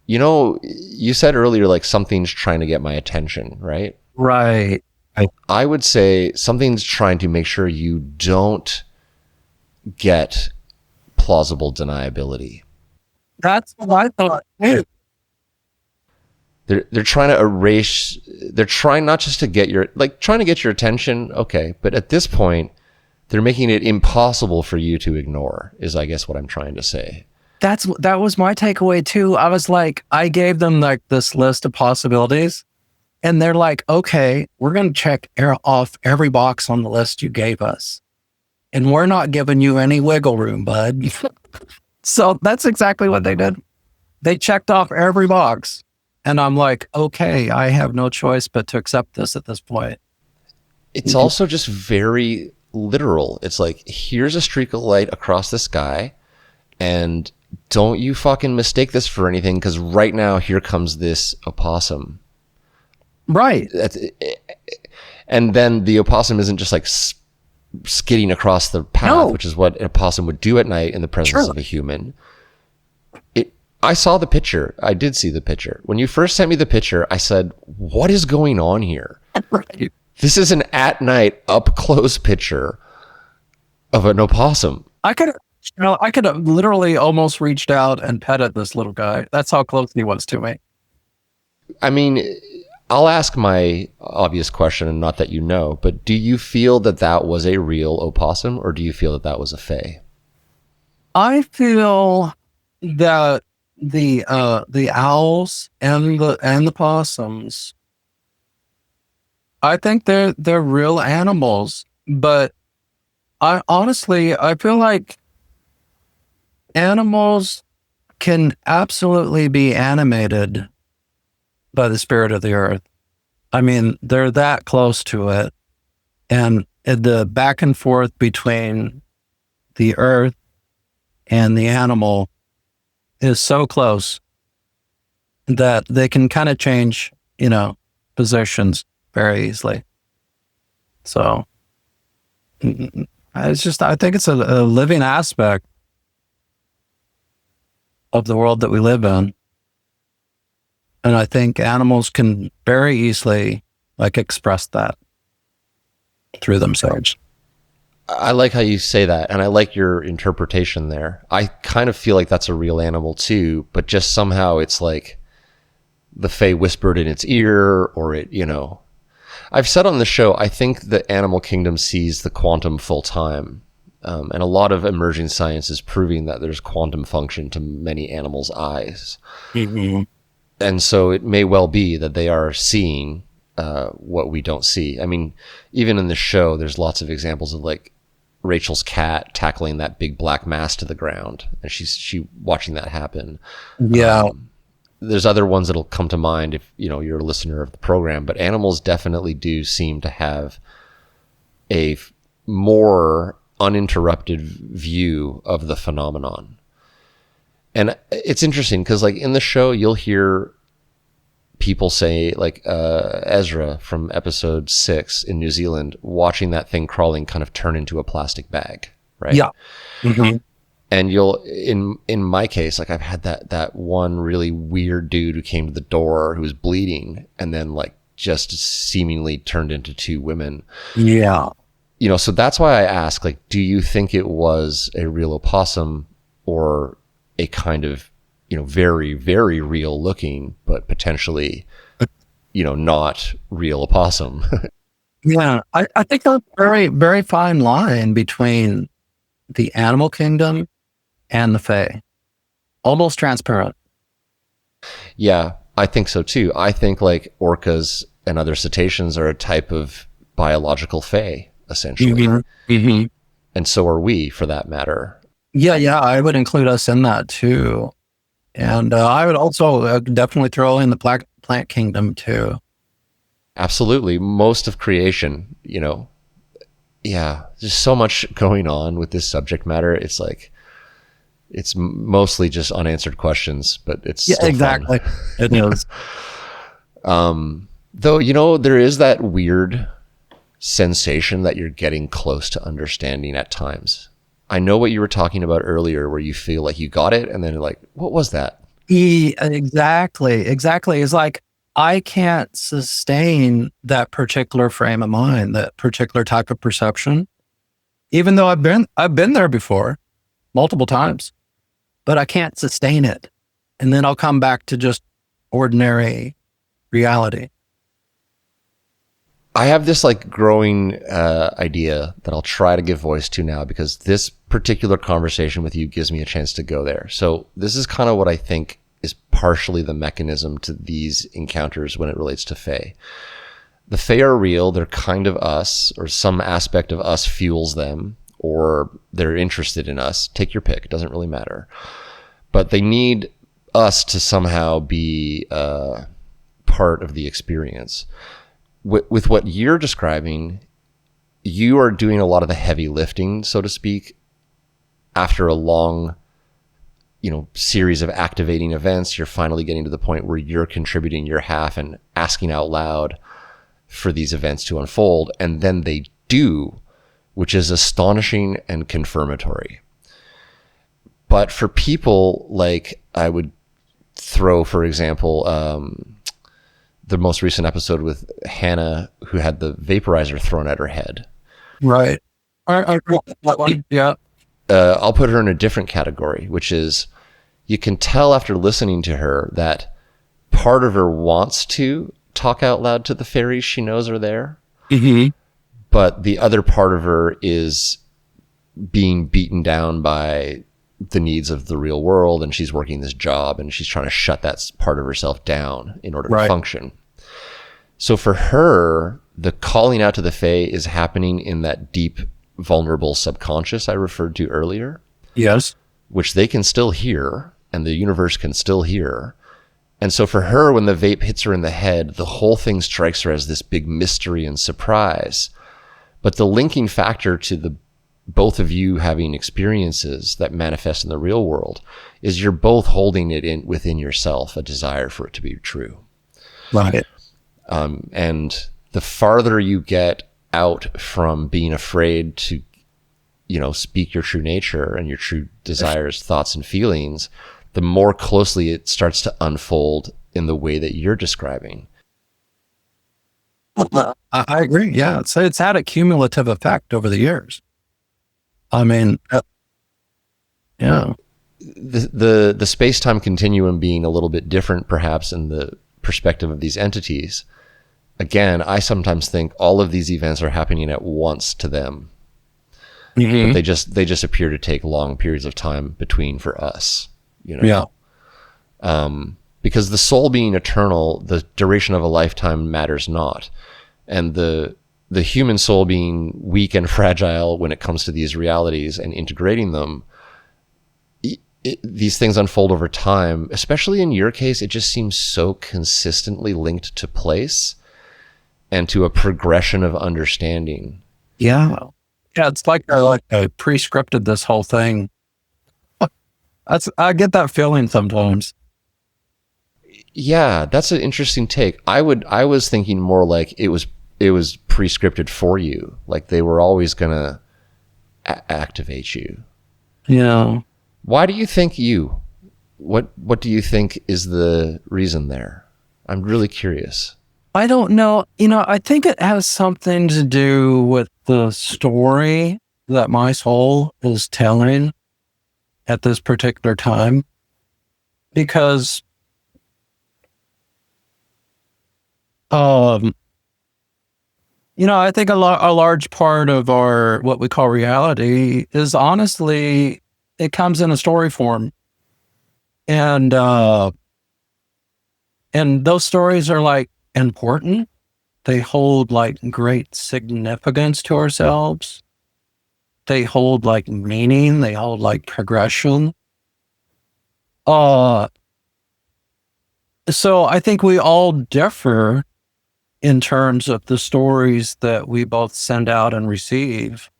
You said earlier, like, something's trying to get my attention, right? Right. I would say something's trying to make sure you don't get plausible deniability. That's what I thought. They're trying to erase, they're trying not just to get trying to get your attention, okay, but at this point, they're making it impossible for you to ignore, is I guess what I'm trying to say. That was my takeaway too. I was like, I gave them like this list of possibilities, and they're like, okay, we're going to check off every box on the list you gave us. And we're not giving you any wiggle room, bud. So that's exactly what they did. They checked off every box. And I'm like, okay, I have no choice but to accept this at this point. It's also just very literal. It's like, here's a streak of light across the sky, and don't you fucking mistake this for anything, because right now, here comes this opossum. Right. And then the opossum isn't just like skidding across the path, which is what an opossum would do at night in the presence of a human. I saw the picture. I did see the picture. When you first sent me the picture, I said, what is going on here? Right. This is an at night, up close picture of an opossum. I could have literally almost reached out and petted this little guy. That's how close he was to me. I mean, I'll ask my obvious question, and not that you know, but do you feel that was a real opossum, or do you feel that was a fae? I feel that the owls and the possums, I think they're real animals, but I feel like animals can absolutely be animated by the spirit of the earth. I mean, they're that close to it, and the back and forth between the earth and the animal is so close that they can kind of change, positions very easily. So I think it's a living aspect of the world that we live in. And I think animals can very easily express that through themselves. I like how you say that, and I like your interpretation there. I kind of feel like that's a real animal too, but just somehow it's like the Fae whispered in its ear, or it, I've said on the show, I think the animal kingdom sees the quantum full time. And a lot of emerging science is proving that there's quantum function to many animals' eyes. Mm-hmm. And so it may well be that they are seeing what we don't see. I mean, even in the show, there's lots of examples of like Rachel's cat tackling that big black mass to the ground, and she watching that happen. Yeah. There's other ones that'll come to mind if you're a listener of the program, but animals definitely do seem to have a more uninterrupted view of the phenomenon. And it's interesting because like in the show, you'll hear people say like Ezra from episode 6 in New Zealand watching that thing crawling kind of turn into a plastic bag, right? Yeah. Mm-hmm. And you'll in my case, like I've had that one really weird dude who came to the door who was bleeding and then like just seemingly turned into 2 women. Yeah. So that's why I ask, like, do you think it was a real opossum or a kind of very, very real looking, but potentially, not real opossum? Yeah, I think there's a very, very fine line between the animal kingdom and the Fae. Almost transparent. Yeah, I think so too. I think like orcas and other cetaceans are a type of biological Fae, essentially. Mm-hmm. Mm-hmm. And so are we, for that matter. Yeah, I would include us in that too. And I would also definitely throw in the plant kingdom too. Absolutely. Most of creation, yeah, there's so much going on with this subject matter. It's like, it's mostly just unanswered questions, but it's still exactly. fun. It is. Though, there is that weird sensation that you're getting close to understanding at times. I know what you were talking about earlier where you feel like you got it and then you're like, what was that? Exactly. It's like, I can't sustain that particular frame of mind, that particular type of perception, even though I've been there before multiple times, but I can't sustain it. And then I'll come back to just ordinary reality. I have this like growing idea that I'll try to give voice to now because this particular conversation with you gives me a chance to go there. So this is kind of what I think is partially the mechanism to these encounters when it relates to Fae. The Fae are real. They're kind of us, or some aspect of us fuels them, or they're interested in us. Take your pick. It doesn't really matter. But they need us to somehow be part of the experience. With what you're describing, you are doing a lot of the heavy lifting, so to speak, after a long, series of activating events. You're finally getting to the point where you're contributing your half and asking out loud for these events to unfold. And then they do, which is astonishing and confirmatory. But for people like I would throw, for example, the most recent episode with Hannah, who had the vaporizer thrown at her head. Right. Yeah. I'll put her in a different category, which is you can tell after listening to her that part of her wants to talk out loud to the fairies she knows are there. Mm-hmm. But the other part of her is being beaten down by the needs of the real world, and she's working this job and she's trying to shut that part of herself down in order to function. So for her, the calling out to the Fae is happening in that deep, vulnerable subconscious I referred to earlier. Yes. Which they can still hear and the universe can still hear. And so for her, when the vape hits her in the head, the whole thing strikes her as this big mystery and surprise. But the linking factor to the both of you having experiences that manifest in the real world is you're both holding it in within yourself, a desire for it to be true. Right. And the farther you get out from being afraid to, speak your true nature and your true desires, thoughts, and feelings, the more closely it starts to unfold in the way that you're describing. I agree. Yeah. It's had a cumulative effect over the years. I mean, yeah. The space-time continuum being a little bit different, perhaps, in the perspective of these entities. Again, I sometimes think all of these events are happening at once to them. Mhm. but they just appear to take long periods of time between for us, you know. Yeah. Because the soul being eternal, the duration of a lifetime matters not, and the human soul being weak and fragile when it comes to these realities and integrating them, these things unfold over time. Especially in your case, it just seems so consistently linked to place and to a progression of understanding. Yeah. Yeah, it's like I pre-scripted this whole thing. I get that feeling sometimes. Yeah, that's an interesting take. I was thinking more like it was pre-scripted for you, like they were always gonna activate you. Yeah. Why do you think you? What do you think is the reason there? I'm really curious. I don't know. I think it has something to do with the story that my soul is telling at this particular time. Because I think a large part of our what we call reality is honestly it comes in a story form. And those stories are like important. They hold like great significance to ourselves. They hold like meaning. They hold like progression. So I think we all differ in terms of the stories that we both send out and receive.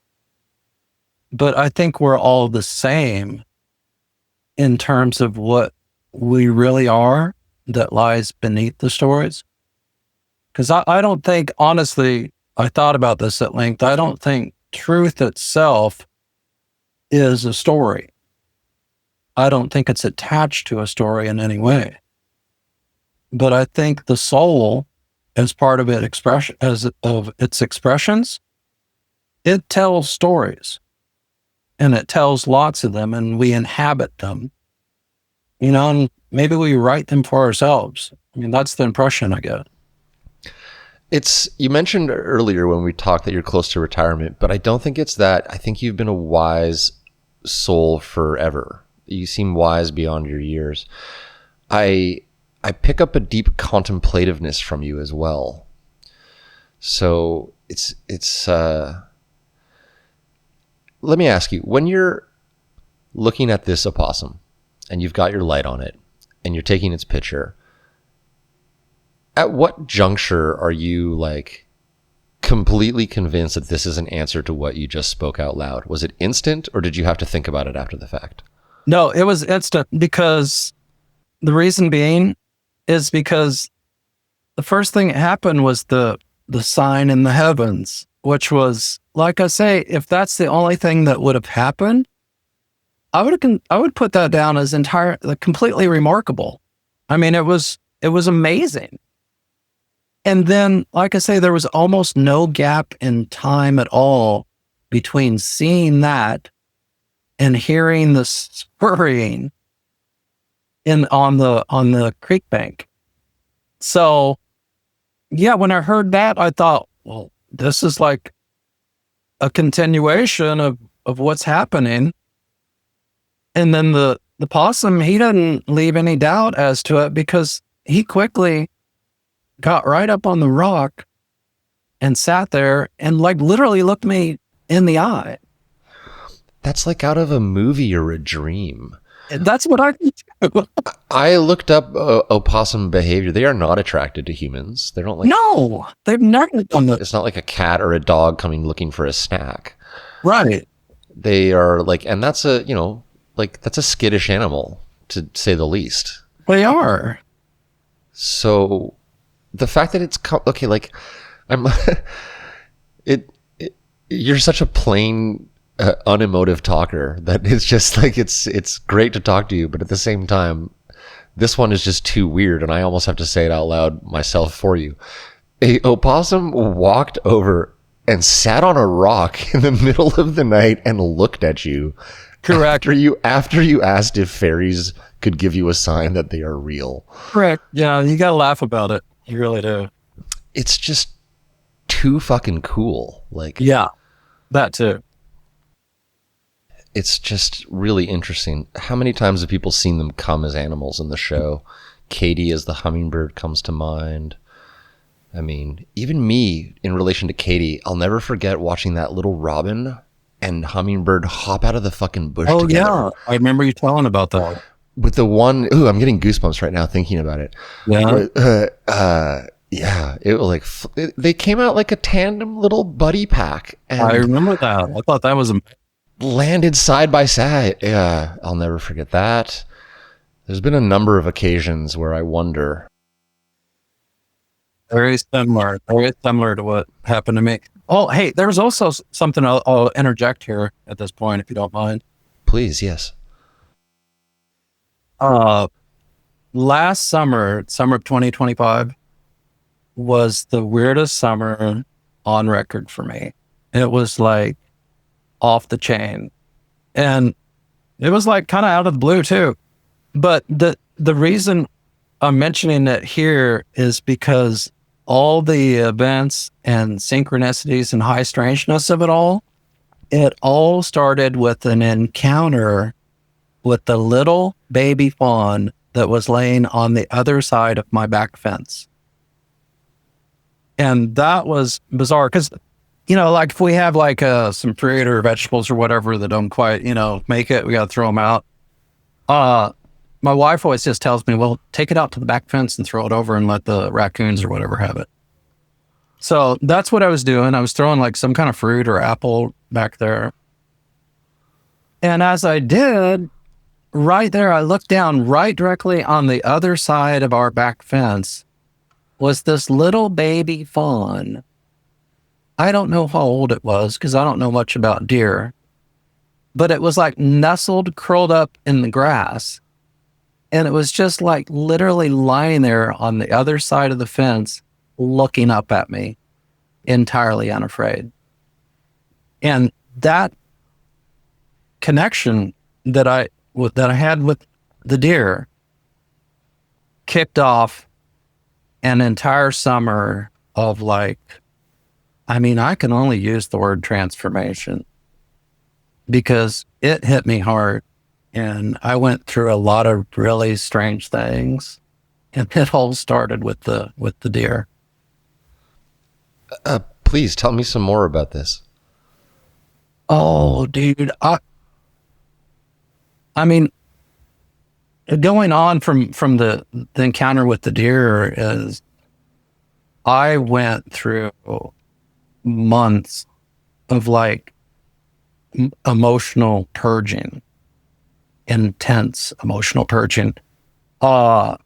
But I think we're all the same in terms of what we really are that lies beneath the stories. Because I don't think, honestly, I thought about this at length. I don't think truth itself is a story. I don't think it's attached to a story in any way. But I think the soul, as part of its expressions, it tells stories, and it tells lots of them, and we inhabit them. And maybe we write them for ourselves. I mean, that's the impression I get. You mentioned earlier when we talked that you're close to retirement, but I don't think it's that. I think you've been a wise soul forever. You seem wise beyond your years. I pick up a deep contemplativeness from you as well. So it's let me ask you, when you're looking at this opossum and you've got your light on it and you're taking its picture, at what juncture are you like completely convinced that this is an answer to what you just spoke out loud? Was it instant, or did you have to think about it after the fact? No, it was instant, because the reason being is because the first thing that happened was the sign in the heavens, which was, like I say, if that's the only thing that would have happened, I would put that down as completely remarkable. I mean, it was amazing. And then, like I say, there was almost no gap in time at all between seeing that and hearing the scurrying on the creek bank. So, yeah, when I heard that, I thought, well, this is like a continuation of what's happening. And then the possum, he didn't leave any doubt as to it, because he quickly got right up on the rock and sat there and like literally looked me in the eye. That's like out of a movie or a dream. That's what I do. I looked up opossum behavior. They are not attracted to humans. They don't like. No, they've never done that. It's not like a cat or a dog coming looking for a snack. Right. They are like, and that's that's a skittish animal, to say the least. They are. So the fact that it's okay, like I'm, you're such a plain, unemotive talker that it's just like it's great to talk to you, but at the same time, this one is just too weird, and I almost have to say it out loud myself for you. A opossum walked over and sat on a rock in the middle of the night and looked at you. Correct. After you asked if fairies could give you a sign that they are real. Correct. Yeah, you gotta laugh about it. You really do. It's just too fucking cool. Like, yeah, that too. it's just really interesting. How many times have people seen them come as animals in the show? Katie as the hummingbird comes to mind. I mean, even me in relation to Katie, I'll never forget watching that little robin and hummingbird hop out of the fucking bush together. Yeah, I remember you telling about that. With the one, I'm getting goosebumps right now thinking about it. Yeah. Yeah, it was like they came out like a tandem little buddy pack. And I remember that. I thought that was landed side by side. Yeah, I'll never forget that. There's been a number of occasions where I wonder. very similar to what happened to me. Oh, hey, there's also something I'll interject here at this point, if you don't mind. Please, yes. Last summer of 2025 was the weirdest summer on record for me. It was like off the chain, and it was like kind of out of the blue too. But the reason I'm mentioning it here is because all the events and synchronicities and high strangeness of it all started with an encounter with the little baby fawn that was laying on the other side of my back fence. And that was bizarre because, like if we have like some fruit or vegetables or whatever that don't quite, make it, we got to throw them out. My wife always just tells me, well, take it out to the back fence and throw it over and let the raccoons or whatever have it. So that's what I was doing. I was throwing like some kind of fruit or apple back there. And as I did, right there, I looked down right directly on the other side of our back fence was this little baby fawn. I don't know how old it was because I don't know much about deer, but it was like nestled, curled up in the grass. And it was just like literally lying there on the other side of the fence, looking up at me, entirely unafraid. And that connection that I had with the deer kicked off an entire summer of I can only use the word transformation because it hit me hard. And I went through a lot of really strange things, and it all started with the deer. Please tell me some more about this. Oh, dude, I mean, going on from the encounter with the deer is, I went through months of emotional purging. Intense emotional purging. I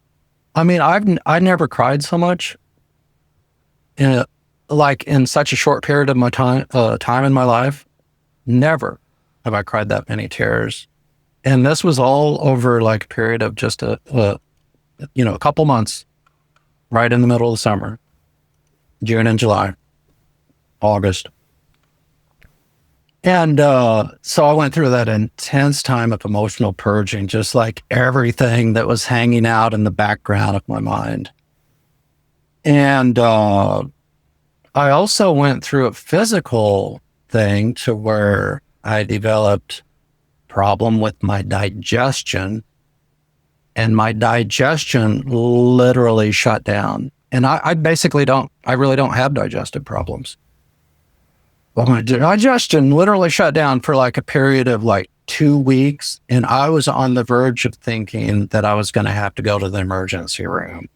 never cried so much in such a short period of my time in my life. Never have I cried that many tears. And this was all over like a period of just a couple months, right in the middle of the summer, June and July, August. And so I went through that intense time of emotional purging, just like everything that was hanging out in the background of my mind. And I also went through a physical thing to where I developed problem with my digestion, and my digestion literally shut down. And I really don't have digestive problems. Well, my digestion literally shut down for like a period of like 2 weeks. And I was on the verge of thinking that I was going to have to go to the emergency room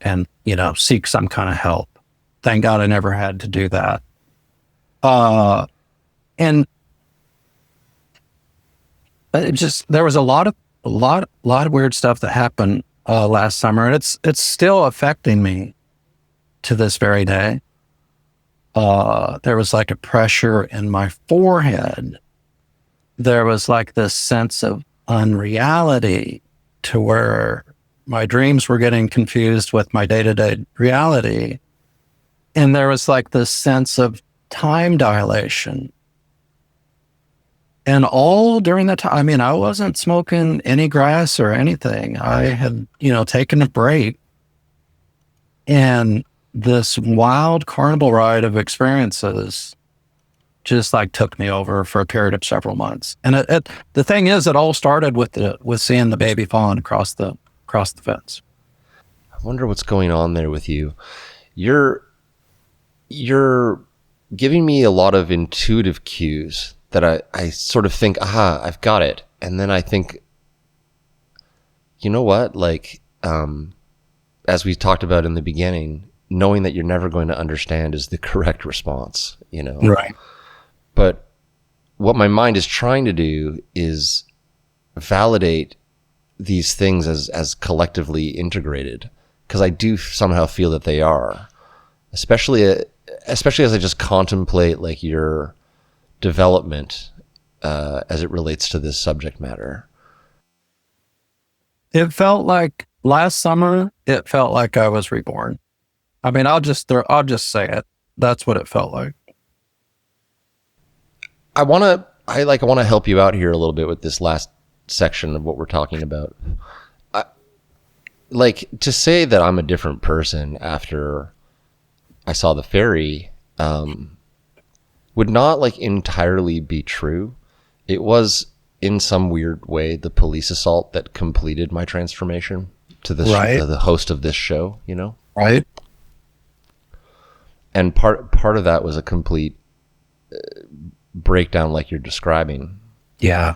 and, seek some kind of help. Thank God I never had to do that. And it just, there was a lot of weird stuff that happened last summer. And it's still affecting me to this very day. There was like a pressure in my forehead. There was like this sense of unreality to where my dreams were getting confused with my day-to-day reality. And there was like this sense of time dilation. And all during that time, I wasn't smoking any grass or anything. I had, taken a break. And this wild carnival ride of experiences just like took me over for a period of several months. And the thing is, it all started with seeing the baby falling across the fence. I wonder what's going on there with you. You're giving me a lot of intuitive cues that I sort of think, aha, I've got it. And then I think, you know what? Like, as we talked about in the beginning, knowing that you're never going to understand is the correct response, you know? Right. But what my mind is trying to do is validate these things as collectively integrated, because I do somehow feel that they are, especially as I just contemplate like your development as it relates to this subject matter. It felt like last summer, it felt like I was reborn. I mean, I'll just say it. That's what it felt like. I want to help you out here a little bit with this last section of what we're talking about. Like, to say that I'm a different person after I saw the fairy would not like entirely be true. It was in some weird way the police assault that completed my transformation to this, right. The host of this show, you know? Right. And part of that was a complete breakdown like you're describing. Yeah.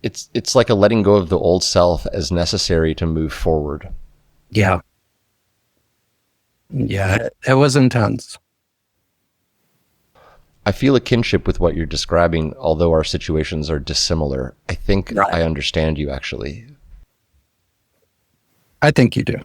It's like a letting go of the old self as necessary to move forward. Yeah. Yeah, it was intense. I feel a kinship with what you're describing, although our situations are dissimilar. I think right. I understand you, actually. I think you do.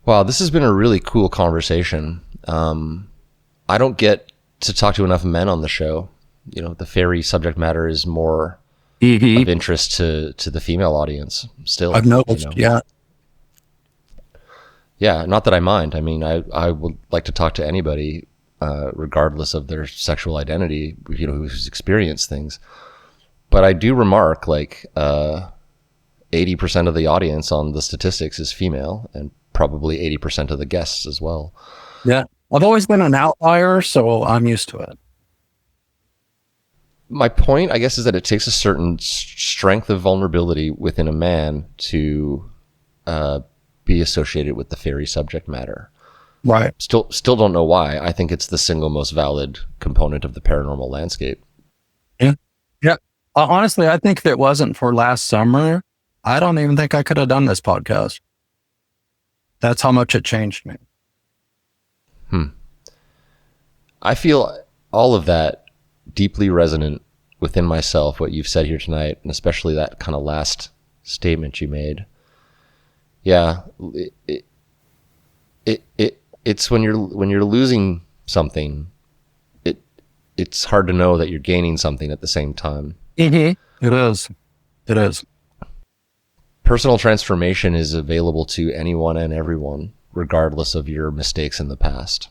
Wow, this has been a really cool conversation. I don't get to talk to enough men on the show. You know, the fairy subject matter is more of interest to the female audience still. I've noticed, you know? yeah. Yeah, not that I mind. I mean, I would like to talk to anybody, regardless of their sexual identity, you know, who's experienced things. But I do remark, like, 80% of the audience on the statistics is female, and probably 80% of the guests as well. Yeah. I've always been an outlier, so I'm used to it. My point, I guess, is that it takes a certain strength of vulnerability within a man to be associated with the fairy subject matter. Right. Still don't know why. I think it's the single most valid component of the paranormal landscape. Yeah. Yeah. Honestly, I think if it wasn't for last summer, I don't even think I could have done this podcast. That's how much it changed me. I feel all of that deeply resonant within myself, what you've said here tonight, and especially that kind of last statement you made. Yeah, it's when you're losing something, it's hard to know that you're gaining something at the same time. Mm-hmm. It is. Personal transformation is available to anyone and everyone, regardless of your mistakes in the past.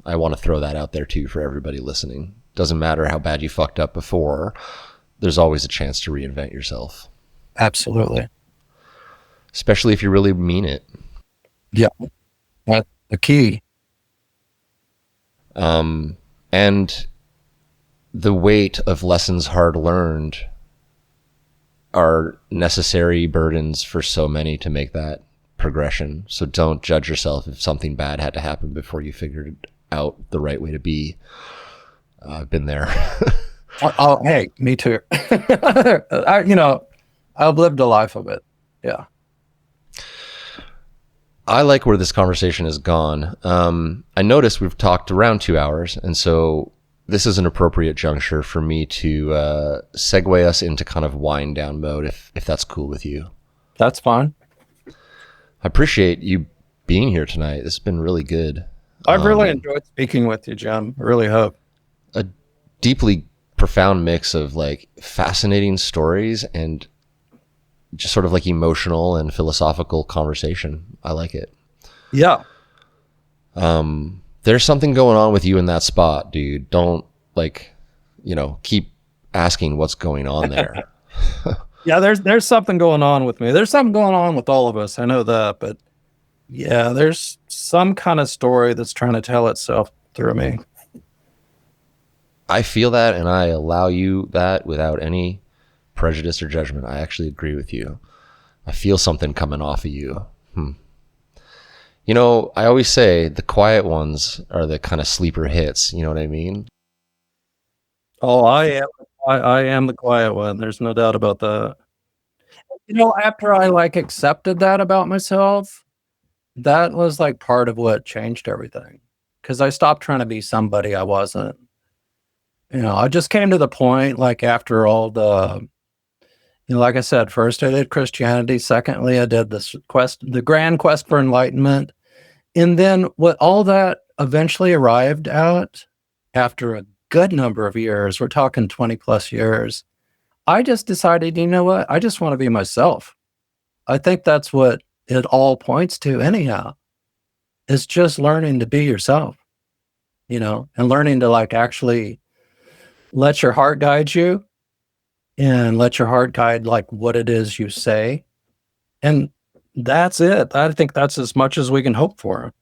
I want to throw that out there too for everybody listening. Doesn't matter how bad you fucked up before, there's always a chance to reinvent yourself. Absolutely. Especially if you really mean it. Yeah. That's the key. And the weight of lessons hard learned are necessary burdens for so many to make that progression. So don't judge yourself if something bad had to happen before you figured out the right way to be. I've been there. Hey, me too. I've lived a life of it. Yeah. I like where this conversation has gone. I noticed we've talked around 2 hours, and so this is an appropriate juncture for me to segue us into kind of wind down mode, if that's cool with you. That's fine. I appreciate you being here tonight. This has been really good. I've really enjoyed speaking with you, Jim. I really hope. A deeply profound mix of like fascinating stories and just sort of like emotional and philosophical conversation. I like it. Yeah. There's something going on with you in that spot, dude. Don't keep asking what's going on there. Yeah, there's something going on with me. There's something going on with all of us. I know that, but yeah, there's some kind of story that's trying to tell itself through me. I feel that, and I allow you that without any prejudice or judgment. I actually agree with you. I feel something coming off of you. You know, I always say the quiet ones are the kind of sleeper hits. You know what I mean? Oh, I am the quiet one. There's no doubt about that. You know, after I like accepted that about myself, that was like part of what changed everything. Because I stopped trying to be somebody I wasn't. You know, I just came to the point, like after all the, you know, like I said, first I did Christianity. Secondly, I did this quest, the grand quest for enlightenment. And then what all that eventually arrived at after a good number of years, we're talking 20 plus years, I just decided, you know what? I just want to be myself. I think that's what it all points to anyhow. It's just learning to be yourself, you know, and learning to like actually let your heart guide you and let your heart guide like what it is you say. And that's it. I think that's as much as we can hope for.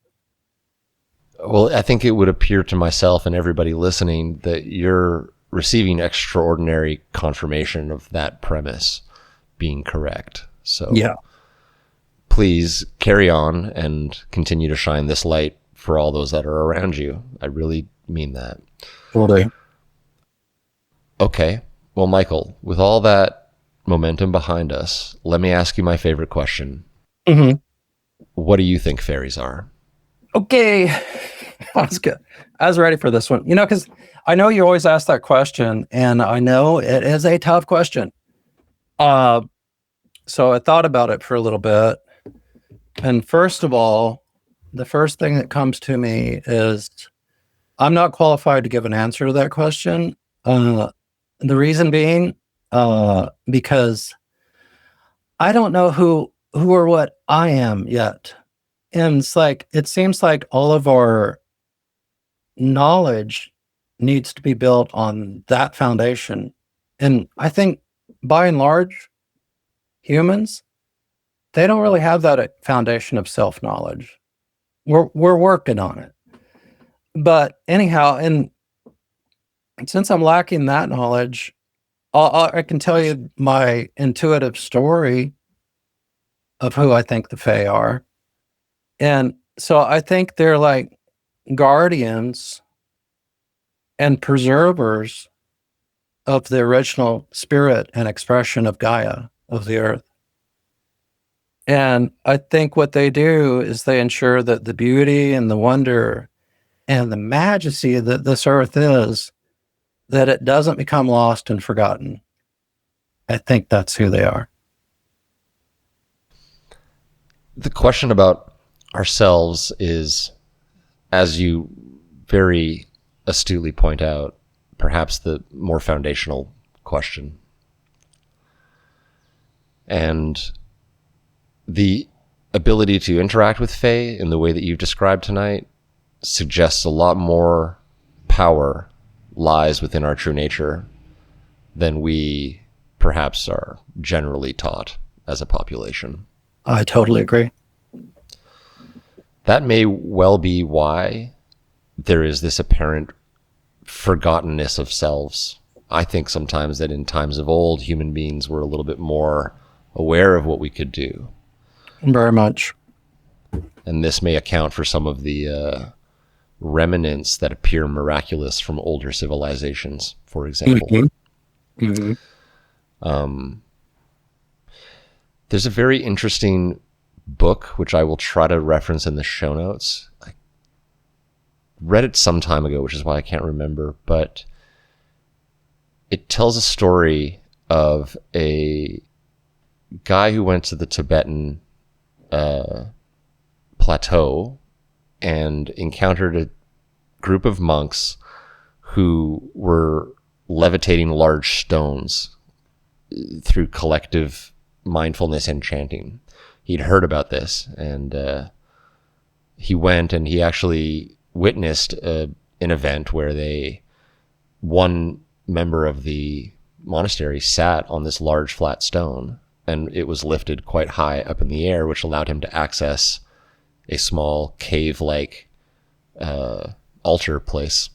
Well, I think it would appear to myself and everybody listening that you're receiving extraordinary confirmation of that premise being correct. So yeah, please carry on and continue to shine this light for all those that are around you. I really mean that. Will do. Okay. Well, Michael, with all that momentum behind us, let me ask you my favorite question. Mm-hmm. What do you think fairies are? Okay. That's good. I was ready for this one. You know, because I know you always ask that question, and I know it is a tough question. So I thought about it for a little bit. And first of all, the first thing that comes to me is I'm not qualified to give an answer to that question. The reason being, because I don't know who or what I am yet. And it's like, it seems like all of our knowledge needs to be built on that foundation. And I think by and large, humans, they don't really have that foundation of self-knowledge. We're working on it. But anyhow, and since I'm lacking that knowledge, I can tell you my intuitive story of who I think the Fae are. And so I think they're like guardians and preservers of the original spirit and expression of Gaia, of the earth. And I think what they do is they ensure that the beauty and the wonder and the majesty that this earth is, that it doesn't become lost and forgotten. I think that's who they are. The question about ourselves is, as you very astutely point out, perhaps the more foundational question. And the ability to interact with Fae in the way that you've described tonight suggests a lot more power lies within our true nature than we perhaps are generally taught as a population. I totally agree. That may well be why there is this apparent forgottenness of selves. I think sometimes that in times of old, human beings were a little bit more aware of what we could do. Very much. And this may account for some of the remnants that appear miraculous from older civilizations, for example. Mm-hmm. Mm-hmm. There's a very interesting book, which I will try to reference in the show notes. I read it some time ago, which is why I can't remember, but it tells a story of a guy who went to the Tibetan plateau and encountered a group of monks who were levitating large stones through collective mindfulness and chanting. He'd heard about this, and he went and he actually witnessed an event where one member of the monastery sat on this large flat stone, and it was lifted quite high up in the air, which allowed him to access a small cave-like altar place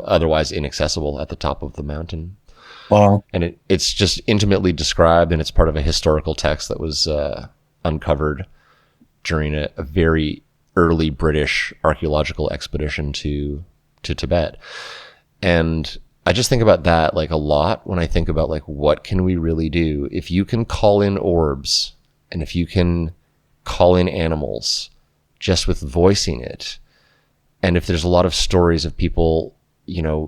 otherwise inaccessible at the top of the mountain. Wow. And it's just intimately described, and it's part of a historical text that was uncovered during a very early British archaeological expedition to Tibet. And I just think about that like a lot when I think about like, what can we really do? If you can call in orbs, and if you can call in animals just with voicing it, and if there's a lot of stories of people,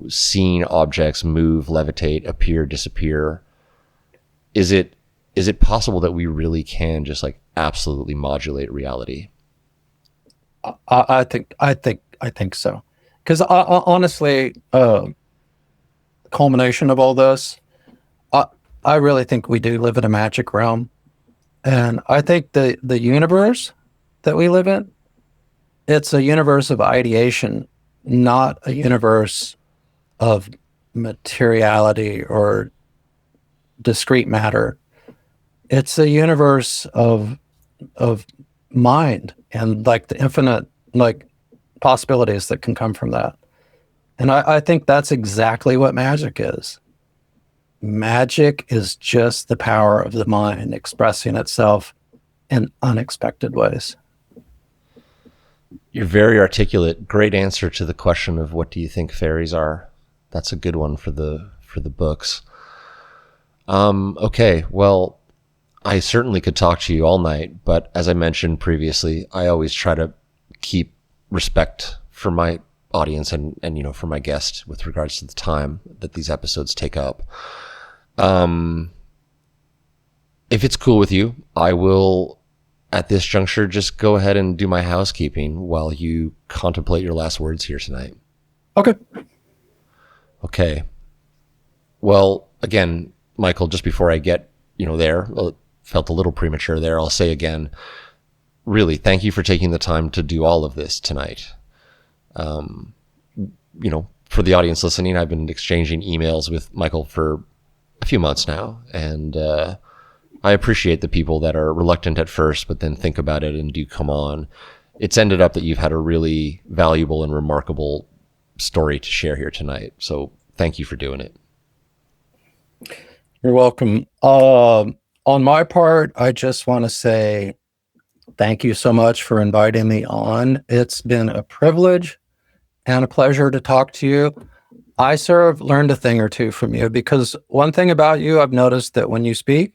seeing objects move, levitate, appear, disappear, is it possible that we really can just like absolutely modulate reality? I think so. Because honestly, culmination of all this, I really think we do live in a magic realm. And I think the universe that we live in, it's a universe of ideation, not a universe of materiality or discrete matter. It's a universe of mind and like the infinite like possibilities that can come from that. And I think that's exactly what magic is. Magic is just the power of the mind expressing itself in unexpected ways. You're very articulate. Great answer to the question of what do you think fairies are? That's a good one for the books. Okay, well, I certainly could talk to you all night, but as I mentioned previously, I always try to keep respect for my audience and for my guest with regards to the time that these episodes take up. If it's cool with you, I will, at this juncture, just go ahead and do my housekeeping while you contemplate your last words here tonight. Okay. Well, again, Michael, just before I get, there, felt a little premature there, I'll say again, really, thank you for taking the time to do all of this tonight. For the audience listening, I've been exchanging emails with Michael for a few months now, and I appreciate the people that are reluctant at first, but then think about it and do come on. It's ended up that you've had a really valuable and remarkable story to share here tonight. So thank you for doing it. You're welcome. On my part, I just want to say thank you so much for inviting me on. It's been a privilege and a pleasure to talk to you. I learned a thing or two from you, because one thing about you, I've noticed that when you speak,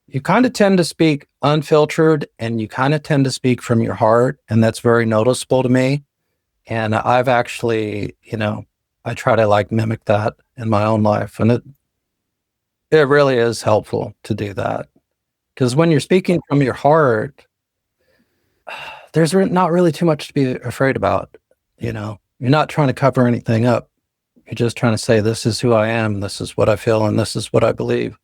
you kind of tend to speak unfiltered, and you kind of tend to speak from your heart. And that's very noticeable to me. And I've actually, I try to like mimic that in my own life. And it really is helpful to do that. Because when you're speaking from your heart, there's not really too much to be afraid about. You're not trying to cover anything up. You're just trying to say, this is who I am, this is what I feel, and this is what I believe.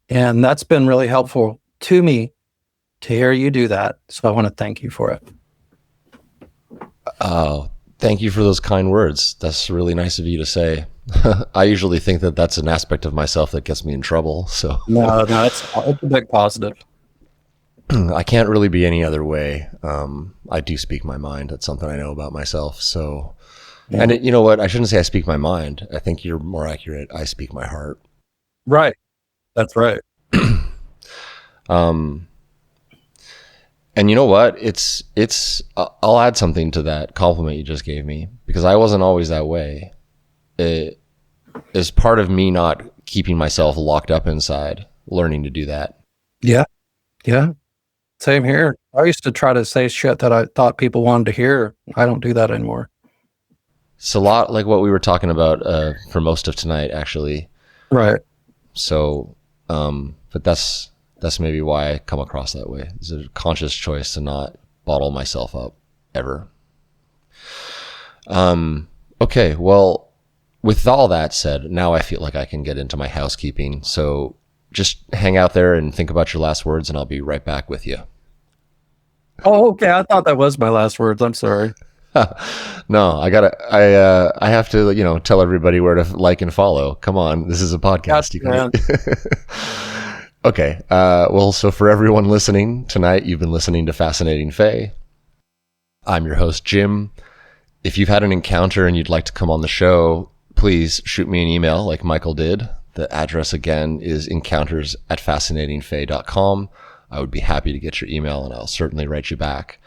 And that's been really helpful to me to hear you do that. So I want to thank you for it. Oh, thank you for those kind words. That's really nice of you to say. I usually think that that's an aspect of myself that gets me in trouble. So no, it's a big positive. I can't really be any other way. I do speak my mind. That's something I know about myself. So, yeah. And you know what? I shouldn't say I speak my mind. I think you're more accurate. I speak my heart. Right. That's right. And you know what? I'll add something to that compliment you just gave me, because I wasn't always that way. It is part of me not keeping myself locked up inside, learning to do that. Yeah. Yeah. Same here. I used to try to say shit that I thought people wanted to hear. I don't do that anymore. It's a lot like what we were talking about for most of tonight, actually. Right. So, but that's maybe why I come across that way. It's a conscious choice to not bottle myself up ever. Okay, well, with all that said, now I feel like I can get into my housekeeping. So just hang out there and think about your last words, and I'll be right back with you. Oh, okay. I thought that was my last words. I'm sorry. No, I have to, tell everybody where to like and follow. Come on. This is a podcast. Okay. Well, so for everyone listening tonight, you've been listening to Fascinating Fae. I'm your host, Jim. If you've had an encounter and you'd like to come on the show, please shoot me an email like Michael did. The address again is encounters@fascinatingfae.com. I would be happy to get your email and I'll certainly write you back.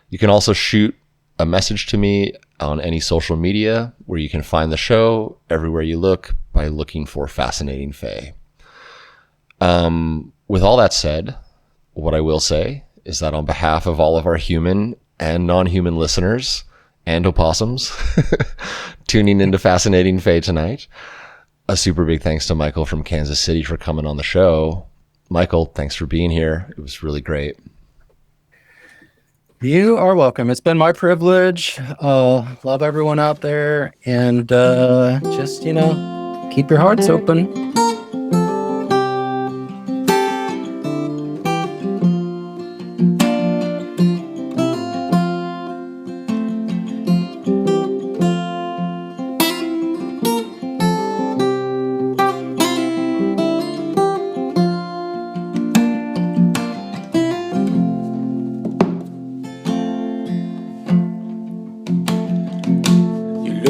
You can also shoot a message to me on any social media where you can find the show everywhere you look by looking for Fascinating Fae. With all that said, what I will say is that on behalf of all of our human and non-human listeners and opossums tuning into Fascinating Fae tonight, a super big thanks to Michael from Kansas City for coming on the show. Michael, thanks for being here. It was really great. You are welcome. It's been my privilege. Love everyone out there, and just, keep your hearts open.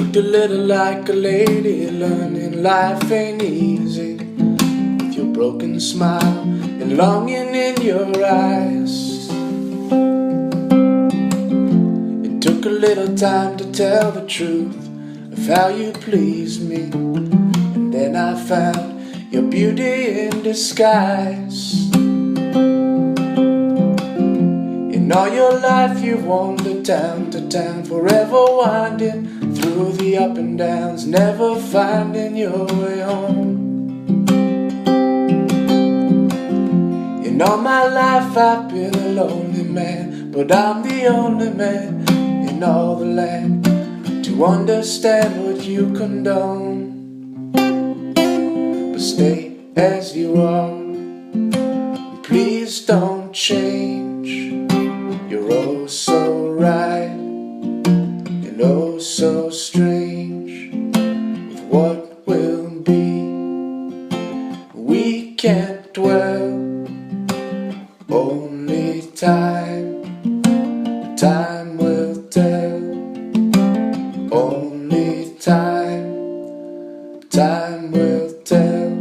A little like a lady, learning life ain't easy. With your broken smile and longing in your eyes. It took a little time to tell the truth of how you pleased me. And then I found your beauty in disguise. In all your life you wandered town to town, forever winding through the up and downs, never finding your way home. In all my life I've been a lonely man, but I'm the only man in all the land to understand what you condone. But stay as you are, please don't change. You're oh so right, and oh so strange. With what will be, we can't dwell. Only time will tell. Only time will tell.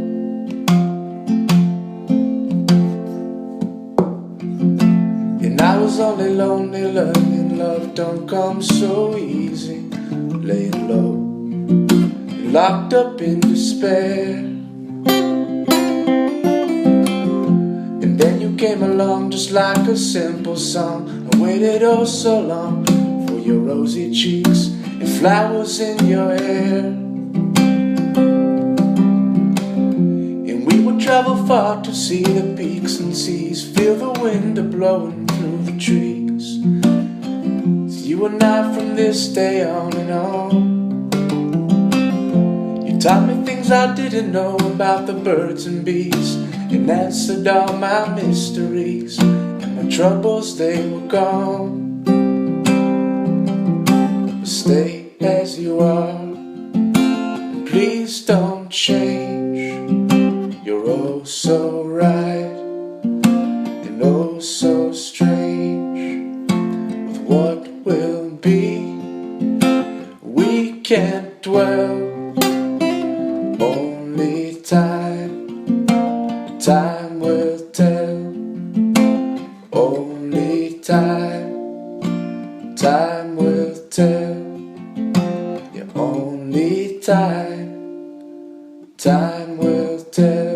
And I was only lonely, learning love don't come so easy. Laying low, locked up in despair. And then you came along just like a simple song. I waited oh so long for your rosy cheeks and flowers in your hair. And we would travel far to see the peaks and seas, feel the wind blowing through the trees. You and I from this day on and on. You taught me things I didn't know about the birds and bees, and answered all my mysteries, and my troubles they were gone. But stay as you are, and please don't change. You're oh so right, and oh so strange. With what will be, we can't dwell. Only time will tell. Only time will tell. Yeah, only time will tell.